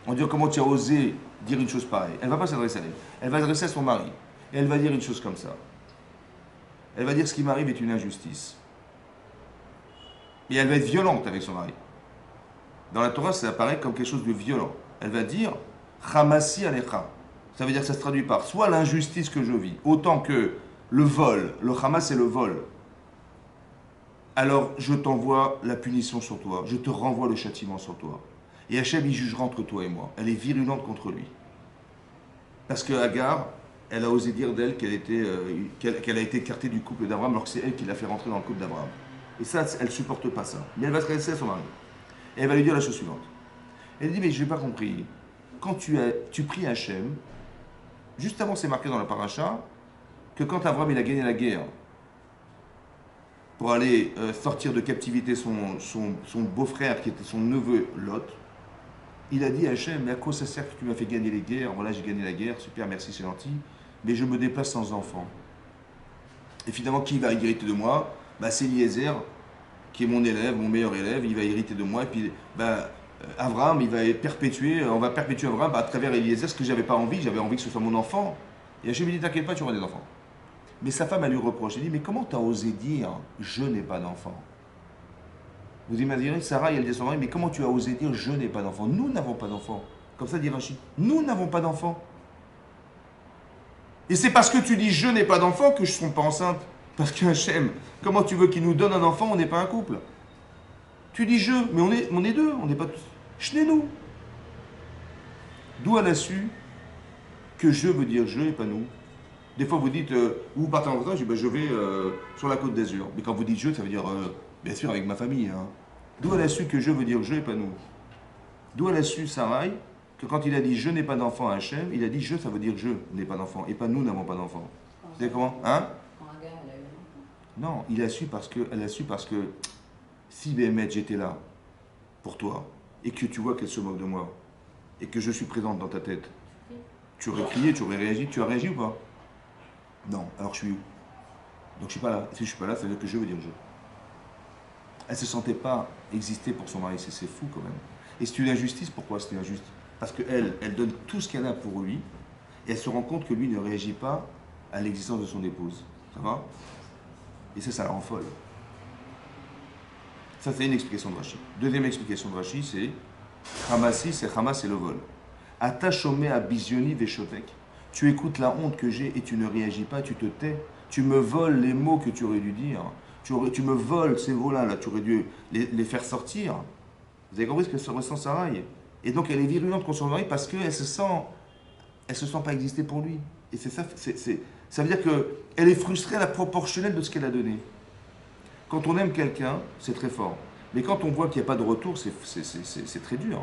On dit comment tu as osé dire une chose pareille. Elle ne va pas s'adresser à elle. Elle va s'adresser à son mari. Et elle va dire une chose comme ça. Elle va dire ce qui m'arrive est une injustice. Et elle va être violente avec son mari. Dans la Torah, ça apparaît comme quelque chose de violent. Elle va dire Hamasi alecha. Ça veut dire que ça se traduit par soit l'injustice que je vis, autant que le vol. Le Hamas, c'est le vol. Alors je t'envoie la punition sur toi, je te renvoie le châtiment sur toi. Et Hachem, il jugera entre toi et moi. Elle est virulente contre lui. Parce que Agar, elle a osé dire d'elle qu'elle a été écartée du couple d'Abraham, alors que c'est elle qui l'a fait rentrer dans le couple d'Abraham. Et ça, elle ne supporte pas ça. Mais elle va se adresser à son mari. Et elle va lui dire la chose suivante. Elle dit, mais je n'ai pas compris. Quand tu pries Hachem, juste avant c'est marqué dans la paracha, que quand Abraham il a gagné la guerre, pour aller sortir de captivité son beau-frère qui était son neveu Lot, il a dit à Hachem, mais à quoi ça sert que tu m'as fait gagner les guerres? Voilà, j'ai gagné la guerre, super, merci, c'est gentil, mais je me déplace sans enfant. Et finalement, qui va hériter de moi? C'est Eliezer, qui est mon élève, mon meilleur élève, il va hériter de moi, et puis Abraham, on va perpétuer Abraham à travers Eliezer, ce que j'avais pas envie, j'avais envie que ce soit mon enfant. Et Hachem lui dit, t'inquiète pas, tu auras des enfants. Mais sa femme, elle lui reproche. Elle dit, mais comment tu as osé dire, je n'ai pas d'enfant? Vous imaginez, Sarah, elle dit à son mari, mais comment tu as osé dire, je n'ai pas d'enfant? Nous n'avons pas d'enfant. Comme ça dit Rachid, nous n'avons pas d'enfant. Et c'est parce que tu dis, je n'ai pas d'enfant que je ne suis pas enceinte. Parce que Hachem, comment tu veux qu'il nous donne un enfant, on n'est pas un couple? Tu dis je, mais on est deux, on n'est pas tous. Chenez-nous. D'où elle a su que je veut dire je et pas nous? Des fois, vous dites, vous partez en vacances, je vais sur la côte d'Azur. Mais quand vous dites je, ça veut dire, bien sûr, avec ma famille. Hein. D'où elle a su que je veux dire je et pas nous? D'où elle a su, Sarai, que quand il a dit je n'ai pas d'enfant à Hachem, il a dit je, ça veut dire je n'ai pas d'enfant, et pas nous n'avons pas d'enfant. Vous savez comment? Hein? Non, elle a su parce que si Béhémet, j'étais là pour toi, et que tu vois qu'elle se moque de moi, et que je suis présente dans ta tête, tu aurais crié, tu aurais réagi, tu as réagi ou pas? Non, alors je suis où? Donc je suis pas là. Si je suis pas là, ça veut dire que je veux dire je. Elle se sentait pas exister pour son mari, c'est fou quand même. Et c'est une injustice, pourquoi c'est une injustice? Parce qu'elle, elle donne tout ce qu'elle a pour lui, et elle se rend compte que lui ne réagit pas à l'existence de son épouse. Ça va? Et ça la rend folle. Ça, c'est une explication de Rashi. Deuxième explication de Rashi, c'est Hamasi, c'est Hamas, c'est le vol. Atachomé à Bizioni Veshotek. Tu écoutes la honte que j'ai et tu ne réagis pas, tu te tais. Tu me voles les mots que tu aurais dû dire. Tu me voles ces mots-là, tu aurais dû les faire sortir. Vous avez compris ce que se ressent Sarai? Et donc elle est virulente contre son mari parce qu'elle se sent pas exister pour lui. Et c'est ça, ça veut dire qu'elle est frustrée à la proportionnelle de ce qu'elle a donné. Quand on aime quelqu'un, c'est très fort. Mais quand on voit qu'il n'y a pas de retour, c'est très dur.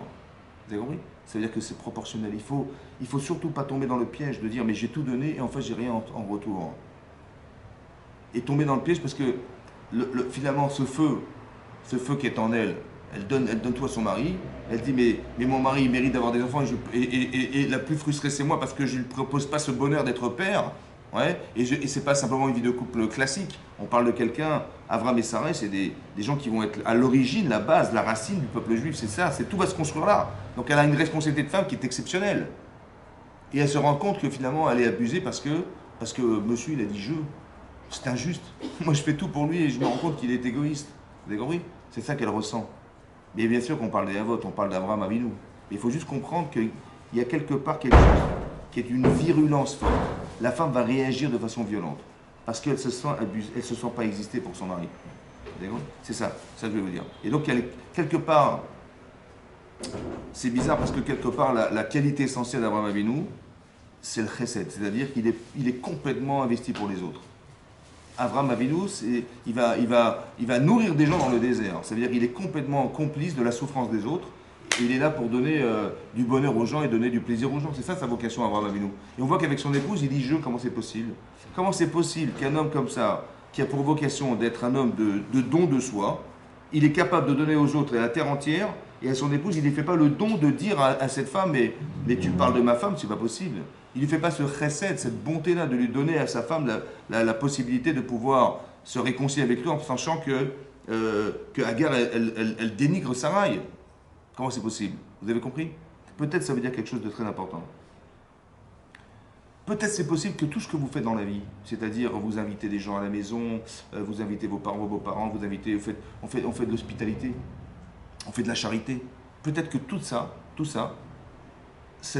Vous avez compris? Ça veut dire que c'est proportionnel. Il faut surtout pas tomber dans le piège de dire mais j'ai tout donné et en fait j'ai rien en retour. Et tomber dans le piège parce que finalement ce feu qui est en elle, elle donne tout à son mari. Elle dit mais mon mari il mérite d'avoir des enfants et la plus frustrée c'est moi parce que je ne lui propose pas ce bonheur d'être père. Ouais, et c'est pas simplement une vie de couple classique. On parle de quelqu'un, Avram et Sarah, c'est des gens qui vont être à l'origine, la base, la racine du peuple juif. C'est ça, tout va se construire là. Donc elle a une responsabilité de femme qui est exceptionnelle. Et elle se rend compte que finalement elle est abusée parce que monsieur il a dit je. C'est injuste. Moi je fais tout pour lui et je me rends compte qu'il est égoïste. Vous avez compris? C'est ça qu'elle ressent. Mais bien sûr qu'on parle des Avot, on parle d'Avraham Avinu. Mais il faut juste comprendre qu'il y a quelque part quelque chose qui est une virulence forte. La femme va réagir de façon violente parce qu'elle se sent abusée, elle se sent pas exister pour son mari. C'est ça que je veux vous dire. Et donc quelque part, c'est bizarre parce que quelque part la qualité essentielle d'Avraham Avinu, c'est le chesed, c'est-à-dire qu'il est complètement investi pour les autres. Avraham Avinu, il va nourrir des gens dans le désert. Ça veut dire qu'il est complètement complice de la souffrance des autres. Et il est là pour donner du bonheur aux gens et donner du plaisir aux gens. C'est ça sa vocation, Avraham Avinu. Et on voit qu'avec son épouse, il dit je, comment c'est possible? Comment c'est possible qu'un homme comme ça, qui a pour vocation d'être un homme de don de soi, il est capable de donner aux autres et à la terre entière, et à son épouse, il ne lui fait pas le don de dire à cette femme mais tu parles de ma femme, c'est pas possible. Il ne lui fait pas ce chesed, cette bonté-là, de lui donner à sa femme la possibilité de pouvoir se réconcilier avec lui en sachant que Agar, elle dénigre Sarai. Comment c'est possible? Vous avez compris? Peut-être ça veut dire quelque chose de très important. Peut-être c'est possible que tout ce que vous faites dans la vie, c'est-à-dire vous invitez des gens à la maison, vous invitez vos parents, vos beaux-parents, on fait de l'hospitalité, on fait de la charité. Peut-être que tout ça, ce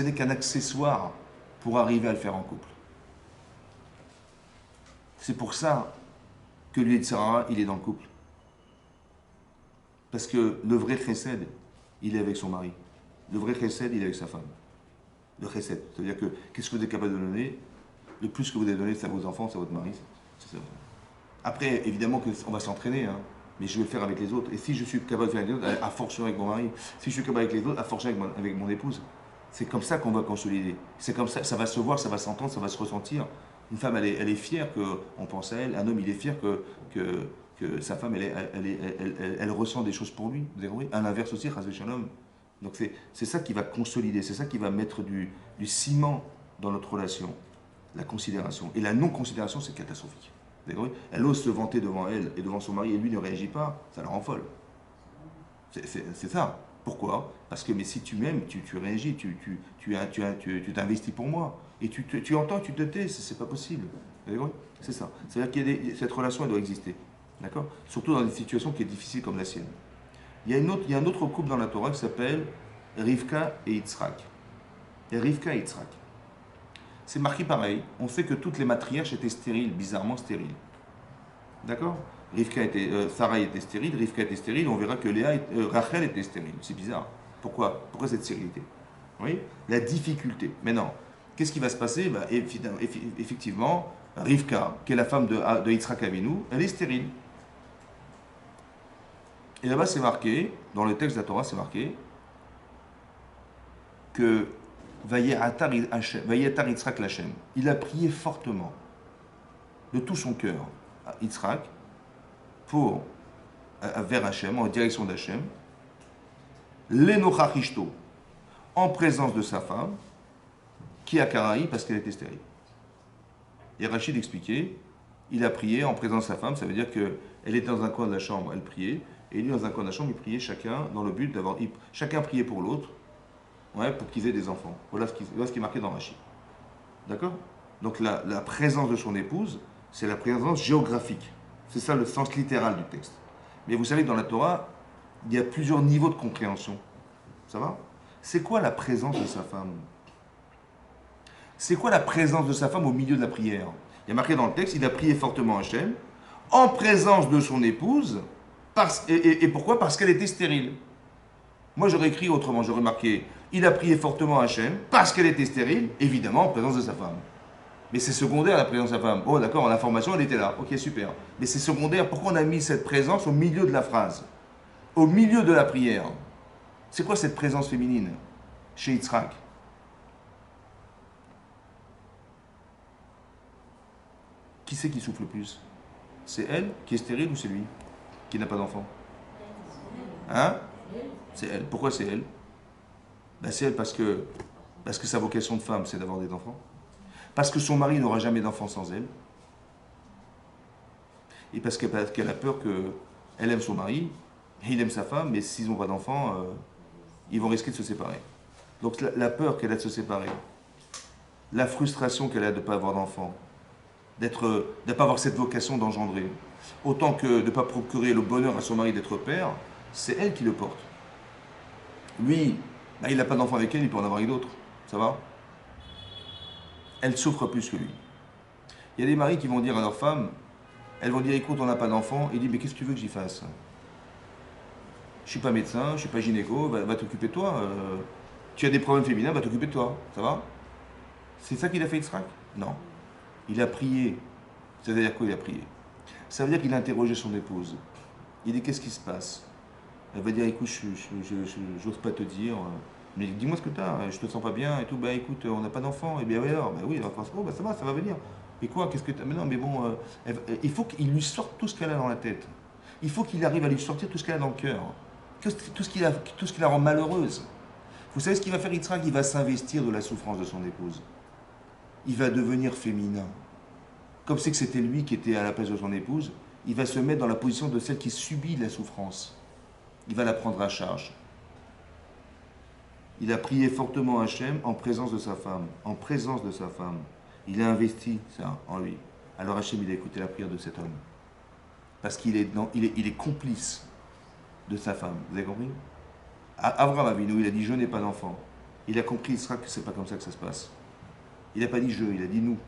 n'est qu'un accessoire pour arriver à le faire en couple. C'est pour ça que lui et Sarah, il est dans le couple. Parce que le vrai chesed, il est avec son mari. Le vrai chesed, il est avec sa femme. Le chesed. C'est-à-dire que qu'est-ce que vous êtes capable de donner? Le plus que vous avez donné, c'est à vos enfants, c'est à votre mari. C'est ça. Après, évidemment qu'on va s'entraîner, hein, mais je vais le faire avec les autres. Et si je suis capable de faire avec les autres, à force avec mon mari. Si je suis capable avec les autres, à force avec mon épouse. C'est comme ça qu'on va consolider. C'est comme ça, ça va se voir, ça va s'entendre, ça va se ressentir. Une femme, elle est fière qu'on pense à elle. Un homme, il est fier que sa femme, elle ressent des choses pour lui. Vous avez compris? À l'inverse aussi, Chas v'Shalom. Donc c'est ça qui va consolider, c'est ça qui va mettre du ciment dans notre relation, la considération. Et la non-considération, c'est catastrophique. Vous avez compris? Elle ose se vanter devant elle et devant son mari et lui ne réagit pas, ça la rend folle. C'est ça. Pourquoi? Parce que mais si tu m'aimes, tu réagis, tu t'investis pour moi. Et tu entends, tu te tais, c'est pas possible. Vous avez compris? C'est ça. C'est-à-dire que cette relation, elle doit exister. D'accord? Surtout dans des situations qui sont difficiles comme la sienne. Il y a un autre couple dans la Torah qui s'appelle Rivka et Yitzhak. Et Rivka et Yitzhak. C'est marqué pareil. On sait que toutes les matriarches étaient stériles, bizarrement stériles. D'accord? Sarah était stérile, Rivka était stérile. On verra que Rachel était stérile. C'est bizarre. Pourquoi cette stérilité? Oui? La difficulté. Maintenant, qu'est-ce qui va se passer? Effectivement, Rivka, qui est la femme de Yitzhak Avinu, elle est stérile. Et là-bas, c'est marqué, dans le texte de la Torah, c'est marqué que Vayetar Yitzhak l'Hashem. Il a prié fortement, de tout son cœur, à Yitzhak, vers Hachem, en direction d'Hachem, l'Enochachishto, en présence de sa femme, qui a Karaï parce qu'elle était stérile. Et Rachid expliquait, il a prié en présence de sa femme, ça veut dire qu'elle était dans un coin de la chambre, elle priait, et lui dans un coin de la chambre, il priait chacun dans le but d'avoir. Chacun priait pour l'autre, ouais, pour qu'ils aient des enfants. Voilà ce qui est marqué dans Rachid. D'accord? Donc la présence de son épouse, c'est la présence géographique. C'est ça le sens littéral du texte. Mais vous savez que dans la Torah, il y a plusieurs niveaux de compréhension. Ça va? C'est quoi la présence de sa femme? C'est quoi la présence de sa femme au milieu de la prière? Il y a marqué dans le texte, il a prié fortement Hachem, en présence de son épouse, et pourquoi? Parce qu'elle était stérile. Moi, j'aurais écrit autrement, j'aurais marqué, il a prié fortement Hachem parce qu'elle était stérile, évidemment, en présence de sa femme. Mais c'est secondaire la présence de sa femme. Oh, d'accord, l'information, elle était là. Ok, super. Mais c'est secondaire. Pourquoi on a mis cette présence au milieu de la phrase? Au milieu de la prière? C'est quoi cette présence féminine chez Yitzhak? Qui c'est qui souffle le plus? C'est elle qui est stérile ou c'est lui qui n'a pas d'enfant? Hein? C'est elle. Pourquoi c'est elle? Ben, c'est elle parce que sa vocation de femme, c'est d'avoir des enfants. Parce que son mari n'aura jamais d'enfant sans elle. Et parce qu'elle a peur qu'elle aime son mari, et il aime sa femme, mais s'ils n'ont pas d'enfant, ils vont risquer de se séparer. Donc la peur qu'elle a de se séparer, la frustration qu'elle a de ne pas avoir d'enfant, de ne pas avoir cette vocation d'engendrer, autant que de ne pas procurer le bonheur à son mari d'être père, c'est elle qui le porte. Lui, ben, il n'a pas d'enfant avec elle, il peut en avoir avec d'autres. Ça va? Elle souffre plus que lui. Il y a des maris qui vont dire à leur femme, elles vont dire, écoute, on n'a pas d'enfant. Il dit, mais qu'est-ce que tu veux que j'y fasse? Je suis pas médecin, je suis pas gynéco, va t'occuper de toi. Tu as des problèmes féminins, va t'occuper de toi. Ça va? C'est ça qu'il a fait Yitzhak? Non. Il a prié. Ça veut dire quoi il a prié? Ça veut dire qu'il a interrogé son épouse. Il dit, qu'est-ce qui se passe? Elle va dire, écoute, j'ose pas te dire. Mais dis-moi ce que tu as, je te sens pas bien et tout. Ben écoute, on n'a pas d'enfant. Et bien oui, alors, ben oui, alors, oh, ben, ça va venir. Mais quoi, qu'est-ce que tu as? Mais non, mais bon, il faut qu'il lui sorte tout ce qu'elle a dans la tête. Il faut qu'il arrive à lui sortir tout ce qu'elle a dans le cœur. Tout ce qui la rend malheureuse. Vous savez ce qu'il va faire Yitzhak? Il va s'investir de la souffrance de son épouse. Il va devenir féminin. Comme c'est que c'était lui qui était à la place de son épouse, il va se mettre dans la position de celle qui subit la souffrance. Il va la prendre à charge. Il a prié fortement Hachem en présence de sa femme. En présence de sa femme. Il a investi ça en lui. Alors Hachem, il a écouté la prière de cet homme. Parce qu'il est, il est complice de sa femme. Vous avez compris? Avraham Avinu, il a dit je n'ai pas d'enfant. Il a compris Israël que c'est pas comme ça que ça se passe. Il n'a pas dit je, il a dit nous.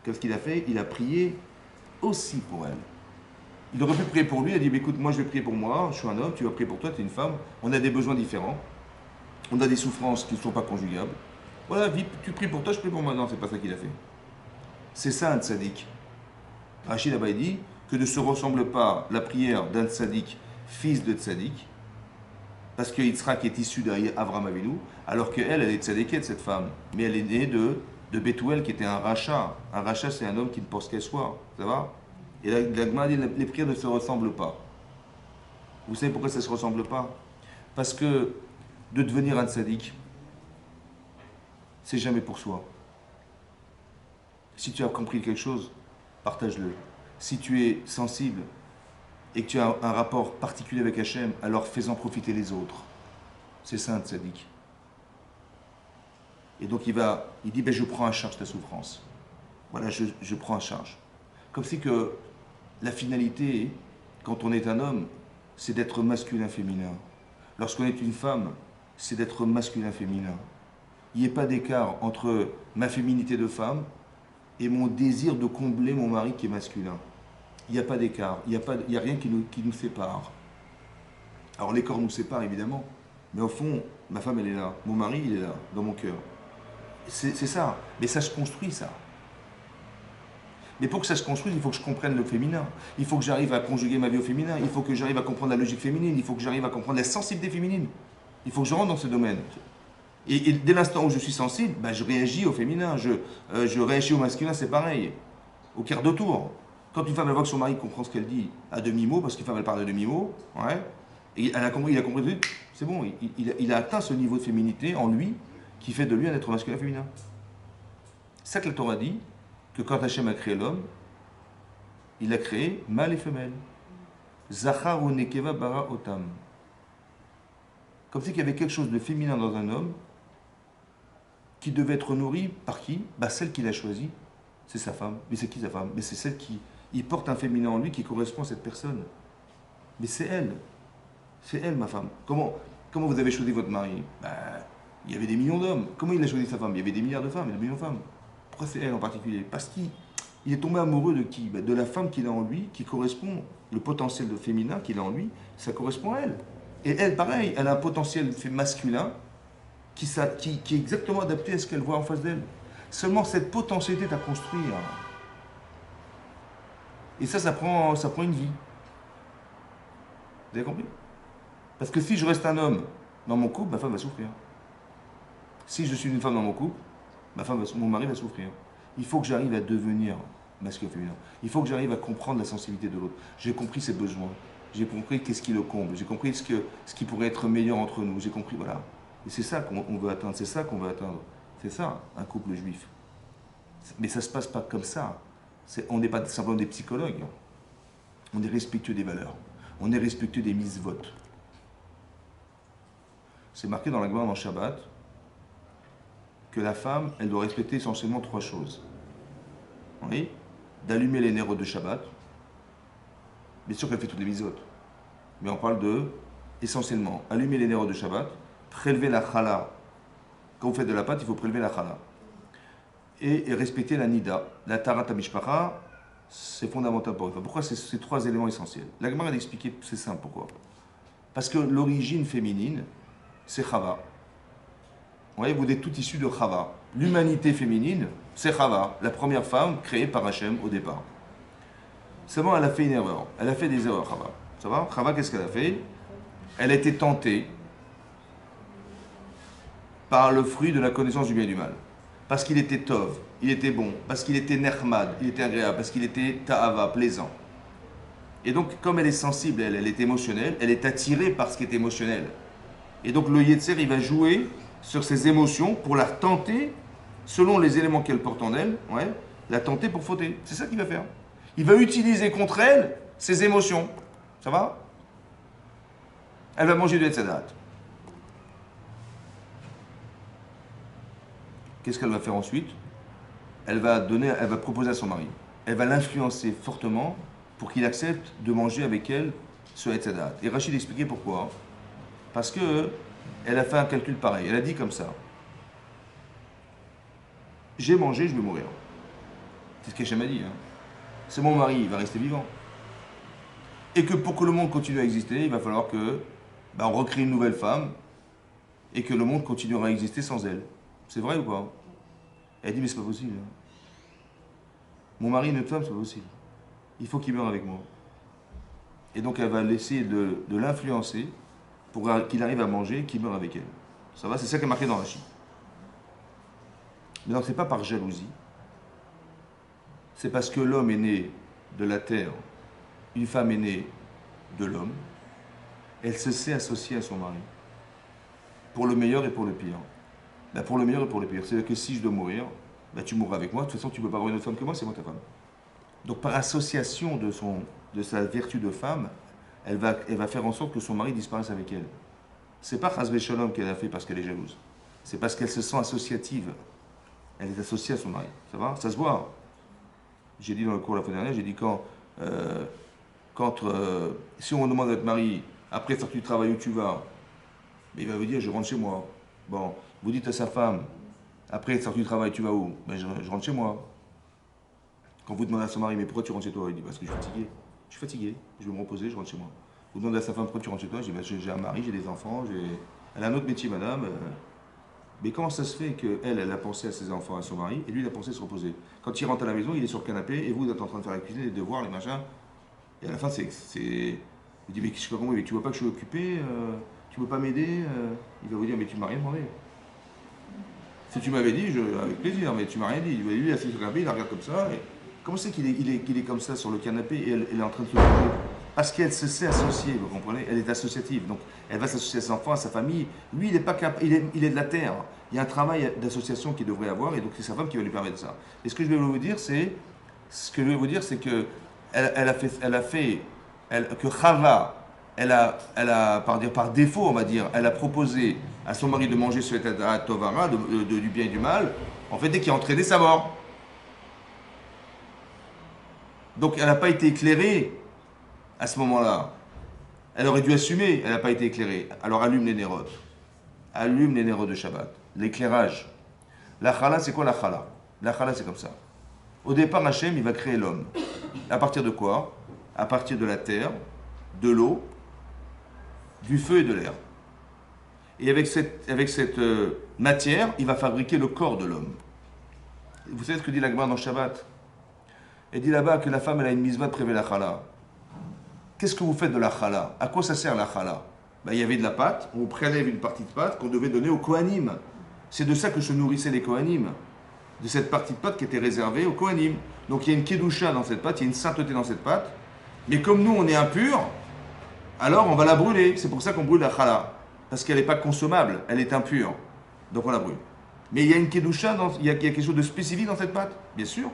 Qu'est-ce qu'il a fait? Il a prié aussi pour elle. Il aurait pu prier pour lui, il a dit écoute, moi je vais prier pour moi, je suis un homme, tu vas prier pour toi, tu es une femme, on a des besoins différents, on a des souffrances qui ne sont pas conjugables. Voilà, tu pries pour toi, je prie pour moi. Non, c'est pas ça qu'il a fait. C'est ça un tzaddik. Rachid Abba dit que ne se ressemble pas la prière d'un tzaddik, fils de tzaddik, parce que Yitzhak est issu d'Avraham Avinu, alors qu'elle, elle est tzaddiké de cette femme, mais elle est née de Bethuel qui était un rachat. Un rachat, c'est un homme qui ne pense qu'à soi. Ça va? Et la Gemara dit les prières ne se ressemblent pas. Vous savez pourquoi ça ne se ressemble pas? Parce que de devenir un tzaddik, c'est jamais pour soi. Si tu as compris quelque chose, partage-le. Si tu es sensible et que tu as un rapport particulier avec Hachem, alors fais-en profiter les autres. C'est ça un tzaddik. Et donc il dit ben, je prends en charge ta souffrance. Voilà, je prends en charge. Comme si que la finalité, quand on est un homme, c'est d'être masculin-féminin. Lorsqu'on est une femme, c'est d'être masculin-féminin. Il n'y a pas d'écart entre ma féminité de femme et mon désir de combler mon mari qui est masculin. Il n'y a pas d'écart, il n'y a rien qui nous sépare. Alors les corps nous séparent évidemment, mais au fond, ma femme elle est là, mon mari il est là, dans mon cœur. C'est ça, mais ça se construit ça. Mais pour que ça se construise, il faut que je comprenne le féminin. Il faut que j'arrive à conjuguer ma vie au féminin. Il faut que j'arrive à comprendre la logique féminine. Il faut que j'arrive à comprendre la sensibilité féminine. Il faut que je rentre dans ce domaine. Et dès l'instant où je suis sensible, ben, je réagis au féminin. Je réagis au masculin, c'est pareil. Au quart de tour. Quand une femme elle voit que son mari comprend ce qu'elle dit à demi-mot, parce qu'une femme elle parle à demi-mot, ouais, et il a compris, c'est bon, il a atteint ce niveau de féminité en lui qui fait de lui un être masculin-féminin. C'est ça que la Torah dit, que quand Hachem a créé l'homme, il a créé mâle et femelle. Zachar ou nekeva bara otam. Comme si qu'il y avait quelque chose de féminin dans un homme qui devait être nourri par qui? Bah, celle qu'il a choisie, c'est sa femme. Mais c'est qui sa femme? Mais c'est celle qui... Il porte un féminin en lui qui correspond à cette personne. Mais c'est elle. C'est elle, ma femme. Comment vous avez choisi votre mari? Bah, il y avait des millions d'hommes. Comment il a choisi sa femme? Il y avait des milliards de femmes, il y a des millions de femmes. Pourquoi c'est elle en particulier? Parce qu'il est tombé amoureux de qui? Bah, de la femme qu'il a en lui, qui correspond, le potentiel de féminin qu'il a en lui, ça correspond à elle. Et elle, pareil, elle a un potentiel masculin qui est exactement adapté à ce qu'elle voit en face d'elle. Seulement, cette potentialité est à construire. Et ça prend une vie. Vous avez compris? Parce que si je reste un homme dans mon couple, ma femme va souffrir. Si je suis une femme dans mon couple, mon mari va souffrir. Il faut que j'arrive à devenir masculin féminin. Il faut que j'arrive à comprendre la sensibilité de l'autre. J'ai compris ses besoins. J'ai compris qu'est-ce qui le comble. J'ai compris ce qui pourrait être meilleur entre nous. J'ai compris, voilà. Et c'est ça qu'on veut atteindre. C'est ça qu'on veut atteindre. C'est ça, un couple juif. Mais ça ne se passe pas comme ça. On n'est pas simplement des psychologues. On est respectueux des valeurs. On est respectueux des mises-votes. C'est marqué dans la Gemara dans Shabbat que la femme, elle doit respecter essentiellement 3 choses. Oui, d'allumer les nérodes de Shabbat. Bien sûr qu'elle fait toutes les mitzvot. Mais on parle essentiellement, allumer les nérodes de Shabbat, prélever la chala. Quand vous faites de la pâte, il faut prélever la chala. Et respecter la nida. La tarat mishpacha, c'est fondamental pour une femme. Pourquoi ces 3 éléments essentiels? La Gemara a expliqué, c'est simple, pourquoi? Parce que l'origine féminine, c'est Chava. Vous voyez, vous êtes tout issu de Chava. L'humanité féminine, c'est Chava, la première femme créée par Hachem au départ. Seulement, elle a fait une erreur. Elle a fait des erreurs, Chava. Ça va? Chava, qu'est-ce qu'elle a fait? Elle a été tentée par le fruit de la connaissance du bien et du mal. Parce qu'il était tov, il était bon, parce qu'il était nechmad, il était agréable, parce qu'il était ta'ava, plaisant. Et donc, comme elle est sensible, elle est émotionnelle, elle est attirée par ce qui est émotionnel. Et donc, le Yetzer, il va jouer sur ses émotions pour la tenter, selon les éléments qu'elle porte en elle, ouais, la tenter pour fauter. C'est ça qu'il va faire. Il va utiliser contre elle ses émotions. Ça va? Elle va manger du Etzadat. Qu'est-ce qu'elle va faire ensuite? Elle va proposer à son mari. Elle va l'influencer fortement pour qu'il accepte de manger avec elle ce Etzadat. Et Rachid expliquait pourquoi. Parce que elle a fait un calcul pareil. Elle a dit comme ça: j'ai mangé, je vais mourir. C'est ce qu'Hachem a dit. Hein. C'est mon mari, il va rester vivant. Et que pour que le monde continue à exister, il va falloir que on recrée une nouvelle femme et que le monde continuera à exister sans elle. C'est vrai ou pas? Elle dit, mais c'est pas possible. Hein. Mon mari, une autre femme, c'est pas possible. Il faut qu'il meure avec moi. Et donc elle va essayer de l'influencer pour qu'il arrive à manger et qu'il meure avec elle. Ça va? C'est ça qui est marqué dans Rachid. Mais non, c'est pas par jalousie. C'est parce que l'homme est né de la terre, une femme est née de l'homme. Elle se sait associer à son mari. Pour le meilleur et pour le pire. Pour le meilleur et pour le pire. C'est-à-dire que si je dois mourir, tu mourras avec moi. De toute façon, tu ne peux pas avoir une autre femme que moi, c'est moi ta femme. Donc par association de sa vertu de femme, elle va faire en sorte que son mari disparaisse avec elle. C'est pas Chazvé Shalom qu'elle a fait parce qu'elle est jalouse. C'est parce qu'elle se sent associative. Elle est associée à son mari. Ça va? Ça se voit. J'ai dit dans le cours la fois dernière, j'ai dit si on demande à votre mari, après sortir du travail où tu vas, il va vous dire, je rentre chez moi. Bon, vous dites à sa femme, après être sorti du travail, tu vas où? Je rentre chez moi. Quand vous demandez à son mari, mais pourquoi tu rentres chez toi? Il dit, parce que je suis fatigué. Je suis fatigué, je vais me reposer, je rentre chez moi. Vous demandez à sa femme, pourquoi tu rentres chez toi? Il dit, j'ai un mari, j'ai des enfants, elle a un autre métier, madame. Mais comment ça se fait qu'elle a pensé à ses enfants, à son mari, et lui, il a pensé à se reposer? Quand il rentre à la maison, il est sur le canapé, et vous êtes en train de faire la cuisine, les devoirs, les machins. Et à la fin, il dit, mais je sais pas comment, mais tu vois pas que je suis occupé, tu peux pas m'aider? Il va vous dire, mais tu m'as rien demandé. Si tu m'avais dit, avec plaisir, mais tu m'as rien dit. Lui, il est assis sur le canapé, il la regarde comme ça. Et comment c'est qu'il est comme ça sur le canapé et elle est en train de se bouger? Parce qu'elle se sait associer, vous comprenez? Elle est associative. Donc, elle va s'associer à ses enfants, à sa famille. Lui, il est pas capable, il est de la terre. Il y a un travail d'association qu'il devrait avoir, et donc c'est sa femme qui va lui permettre ça. Et ce que je vais vous dire, c'est que que Chava, par défaut, on va dire, elle a proposé à son mari de manger ce Tovara, du bien et du mal, en fait, dès qu'il a entraîné sa mort. Donc, elle n'a pas été éclairée à ce moment-là. Elle aurait dû assumer, elle n'a pas été éclairée. Alors, allume les nérodes. Allume les nérodes de Shabbat. L'éclairage. La chala, c'est quoi la chala? La chala, c'est comme ça. Au départ, Hachem, il va créer l'homme. À partir de quoi? À partir de la terre, de l'eau du feu et de l'air. Et avec cette matière, il va fabriquer le corps de l'homme. Vous savez ce que dit la Gemara dans Shabbat? Elle dit là-bas que la femme elle a une mitzvah de prélever la chala. Qu'est-ce que vous faites de la chala? À quoi ça sert la chala? Ben, il y avait de la pâte, on prélève une partie de pâte qu'on devait donner aux Kohanim. C'est de ça que se nourrissaient les Kohanim. De cette partie de pâte qui était réservée aux Kohanim. Donc il y a une kedusha dans cette pâte, il y a une sainteté dans cette pâte. Mais comme nous on est impurs, alors on va la brûler. C'est pour ça qu'on brûle la chala. Parce qu'elle n'est pas consommable, elle est impure. Donc on la brûle. Mais il y a une kedusha, il y a quelque chose de spécifique dans cette pâte, bien sûr.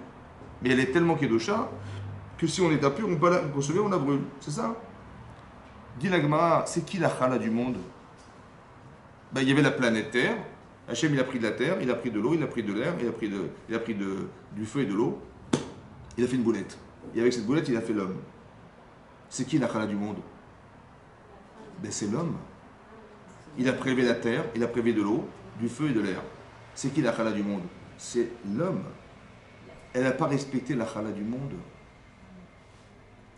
Mais elle est tellement kedusha que si on est impur, on ne peut pas la consommer, on la brûle. C'est ça. Dit la Gemara, c'est qui la chala du monde? Ben, il y avait la planète Terre. Hachem, il a pris de la terre, il a pris de l'eau, il a pris de l'air, il a pris du feu et de l'eau. Il a fait une boulette. Et avec cette boulette, il a fait l'homme. C'est qui la chala du monde? Ben, c'est l'homme. Il a prélevé la terre, il a prélevé de l'eau, du feu et de l'air. C'est qui la chala du monde? C'est l'homme. Elle n'a pas respecté la chala du monde.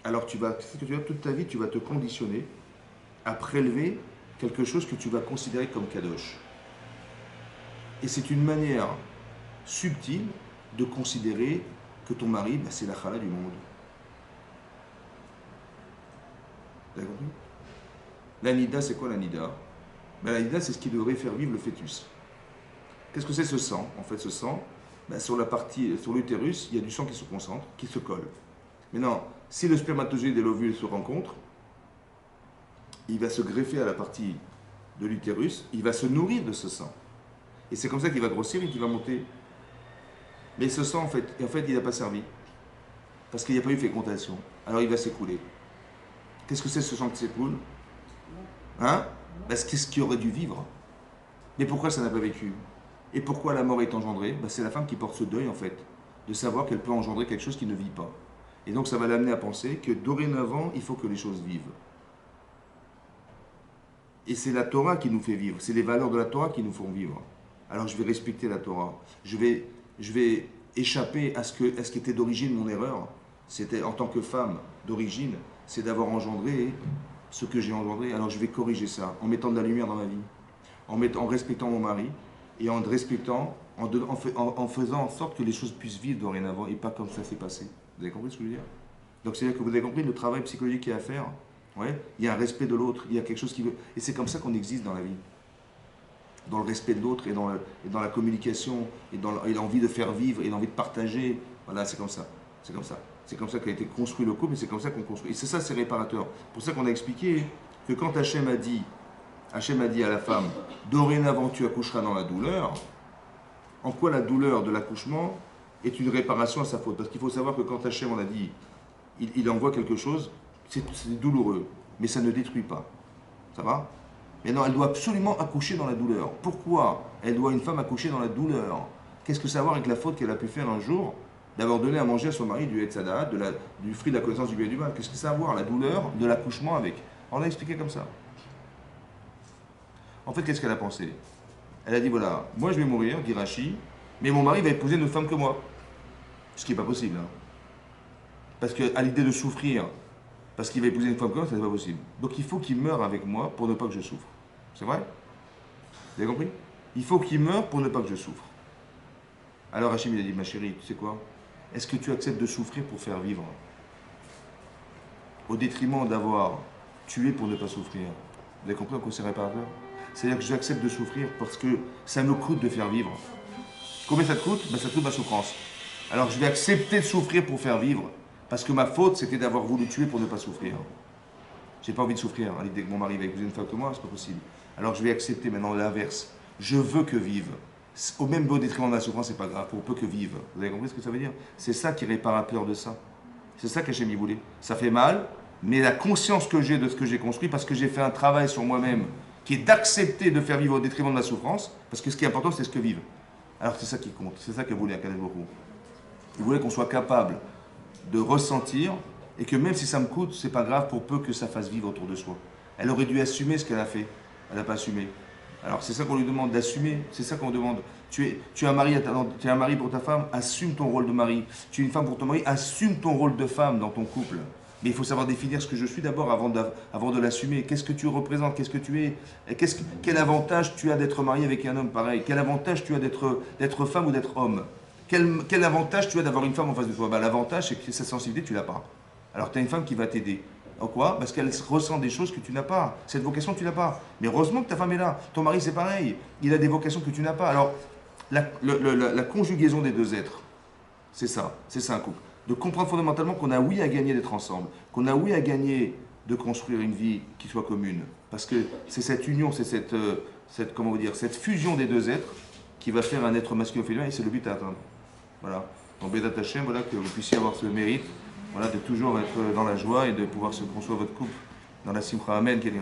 Alors toute ta vie, tu vas te conditionner à prélever quelque chose que tu vas considérer comme kadosh. Et c'est une manière subtile de considérer que ton mari, ben, c'est la chala du monde. Vous avez compris? La nida, c'est quoi la nida? Ben, la nida, c'est ce qui devrait faire vivre le fœtus. Qu'est-ce que c'est ce sang? En fait, ce sang, ben, sur l'utérus, il y a du sang qui se concentre, qui se colle. Maintenant, si le spermatozoïde et l'ovule se rencontrent, il va se greffer à la partie de l'utérus, il va se nourrir de ce sang. Et c'est comme ça qu'il va grossir et qu'il va monter. Mais ce sang, en fait il n'a pas servi. Parce qu'il n'y a pas eu fécondation. Alors il va s'écouler. Qu'est-ce que c'est ce sang qui s'écoule? Hein? Parce qu'est-ce qui aurait dû vivre? Mais pourquoi ça n'a pas vécu? Et pourquoi la mort est engendrée? Ben, c'est la femme qui porte ce deuil, en fait, de savoir qu'elle peut engendrer quelque chose qui ne vit pas. Et donc ça va l'amener à penser que dorénavant, il faut que les choses vivent. Et c'est la Torah qui nous fait vivre. C'est les valeurs de la Torah qui nous font vivre. Alors je vais respecter la Torah. Je vais échapper à ce qui était d'origine mon erreur. C'était en tant que femme d'origine, c'est d'avoir engendré ce que j'ai engendré. Alors je vais corriger ça en mettant de la lumière dans ma vie, en respectant mon mari et en respectant, en faisant en sorte que les choses puissent vivre dorénavant et pas comme ça s'est passé. Vous avez compris ce que je veux dire? Donc c'est-à-dire que vous avez compris le travail psychologique qu'il y a à faire. Ouais, il y a un respect de l'autre, il y a quelque chose qui veut. Et c'est comme ça qu'on existe dans la vie. Dans le respect de l'autre et dans la communication et l'envie de faire vivre et l'envie de partager. Voilà, c'est comme ça. C'est comme ça. C'est comme ça qu'a été construit le couple et c'est comme ça qu'on construit. Et c'est ça, c'est réparateur. C'est pour ça qu'on a expliqué que quand Hachem a dit à la femme, dorénavant tu accoucheras dans la douleur, en quoi la douleur de l'accouchement est une réparation à sa faute? Parce qu'il faut savoir que quand Hachem, on a dit, il envoie quelque chose, c'est douloureux, mais ça ne détruit pas. Ça va? Mais non, elle doit absolument accoucher dans la douleur. Pourquoi une femme accoucher dans la douleur? Qu'est-ce que ça a à voir avec la faute qu'elle a pu faire un jour d'avoir donné à manger à son mari du Hetzadat, du fruit de la connaissance du bien et du mal? Qu'est-ce que ça a à voir, la douleur de l'accouchement avec? On l'a expliqué comme ça. En fait, qu'est-ce qu'elle a pensé? Elle a dit, voilà, moi je vais mourir, dit Rachi, mais mon mari va épouser une autre femme que moi. Ce qui n'est pas possible. Hein. Parce qu'à l'idée de souffrir, parce qu'il va épouser une femme comme moi, ça n'est pas possible. Donc il faut qu'il meure avec moi pour ne pas que je souffre. C'est vrai? Vous avez compris? Il faut qu'il meure pour ne pas que je souffre. Alors Hachim il a dit, ma chérie, tu sais quoi? Est-ce que tu acceptes de souffrir pour faire vivre? Au détriment d'avoir tué pour ne pas souffrir. Vous avez compris en quoi c'est réparateur? C'est-à-dire que j'accepte de souffrir parce que ça me coûte de faire vivre. Combien ça te coûte? Ben, ça te coûte ma souffrance. Alors je vais accepter de souffrir pour faire vivre. Parce que ma faute, c'était d'avoir voulu tuer pour ne pas souffrir. J'ai pas envie de souffrir. À l'idée que mon mari va épouser une femme que moi, c'est pas possible. Alors je vais accepter maintenant l'inverse. Je veux que vive. Au même beau détriment de la souffrance, c'est pas grave. Pour peu que vive. Vous avez compris ce que ça veut dire? C'est ça qui est réparateur de ça. C'est ça qu'Hachem voulait. Ça fait mal, mais la conscience que j'ai de ce que j'ai construit, parce que j'ai fait un travail sur moi-même, qui est d'accepter de faire vivre au détriment de la souffrance, parce que ce qui est important, c'est ce que vive. Alors c'est ça qui compte. C'est ça que voulait Akadosh Baruch Hu. Il voulait qu'on soit capable de ressentir, et que même si ça me coûte, c'est pas grave pour peu que ça fasse vivre autour de soi. Elle aurait dû assumer ce qu'elle a fait. Elle n'a pas assumé. Alors c'est ça qu'on lui demande d'assumer, c'est ça qu'on demande. Tu es un mari pour ta femme, assume ton rôle de mari. Tu es une femme pour ton mari, assume ton rôle de femme dans ton couple. Mais il faut savoir définir ce que je suis d'abord avant de l'assumer. Qu'est-ce que tu représentes? Qu'est-ce que tu es? Quel avantage tu as d'être marié avec un homme pareil? Quel avantage tu as d'être femme ou d'être homme? Quel avantage tu as d'avoir une femme en face de toi? Bah, l'avantage, c'est que cette sensibilité, tu l'as pas. Alors tu as une femme qui va t'aider. En quoi? Parce qu'elle ressent des choses que tu n'as pas. Cette vocation, tu n'as pas. Mais heureusement que ta femme est là. Ton mari, c'est pareil. Il a des vocations que tu n'as pas. Alors, la conjugaison des deux êtres, c'est ça un couple. De comprendre fondamentalement qu'on a oui à gagner d'être ensemble, qu'on a oui à gagner de construire une vie qui soit commune. Parce que c'est cette union, c'est comment vous dire, cette fusion des deux êtres qui va faire un être masculin féminin et c'est le but à atteindre. Voilà. Donc Bédat Hachem, voilà, que vous puissiez avoir ce mérite, voilà, de toujours être dans la joie et de pouvoir se construire votre couple dans la Simcha Amen, qu'elle est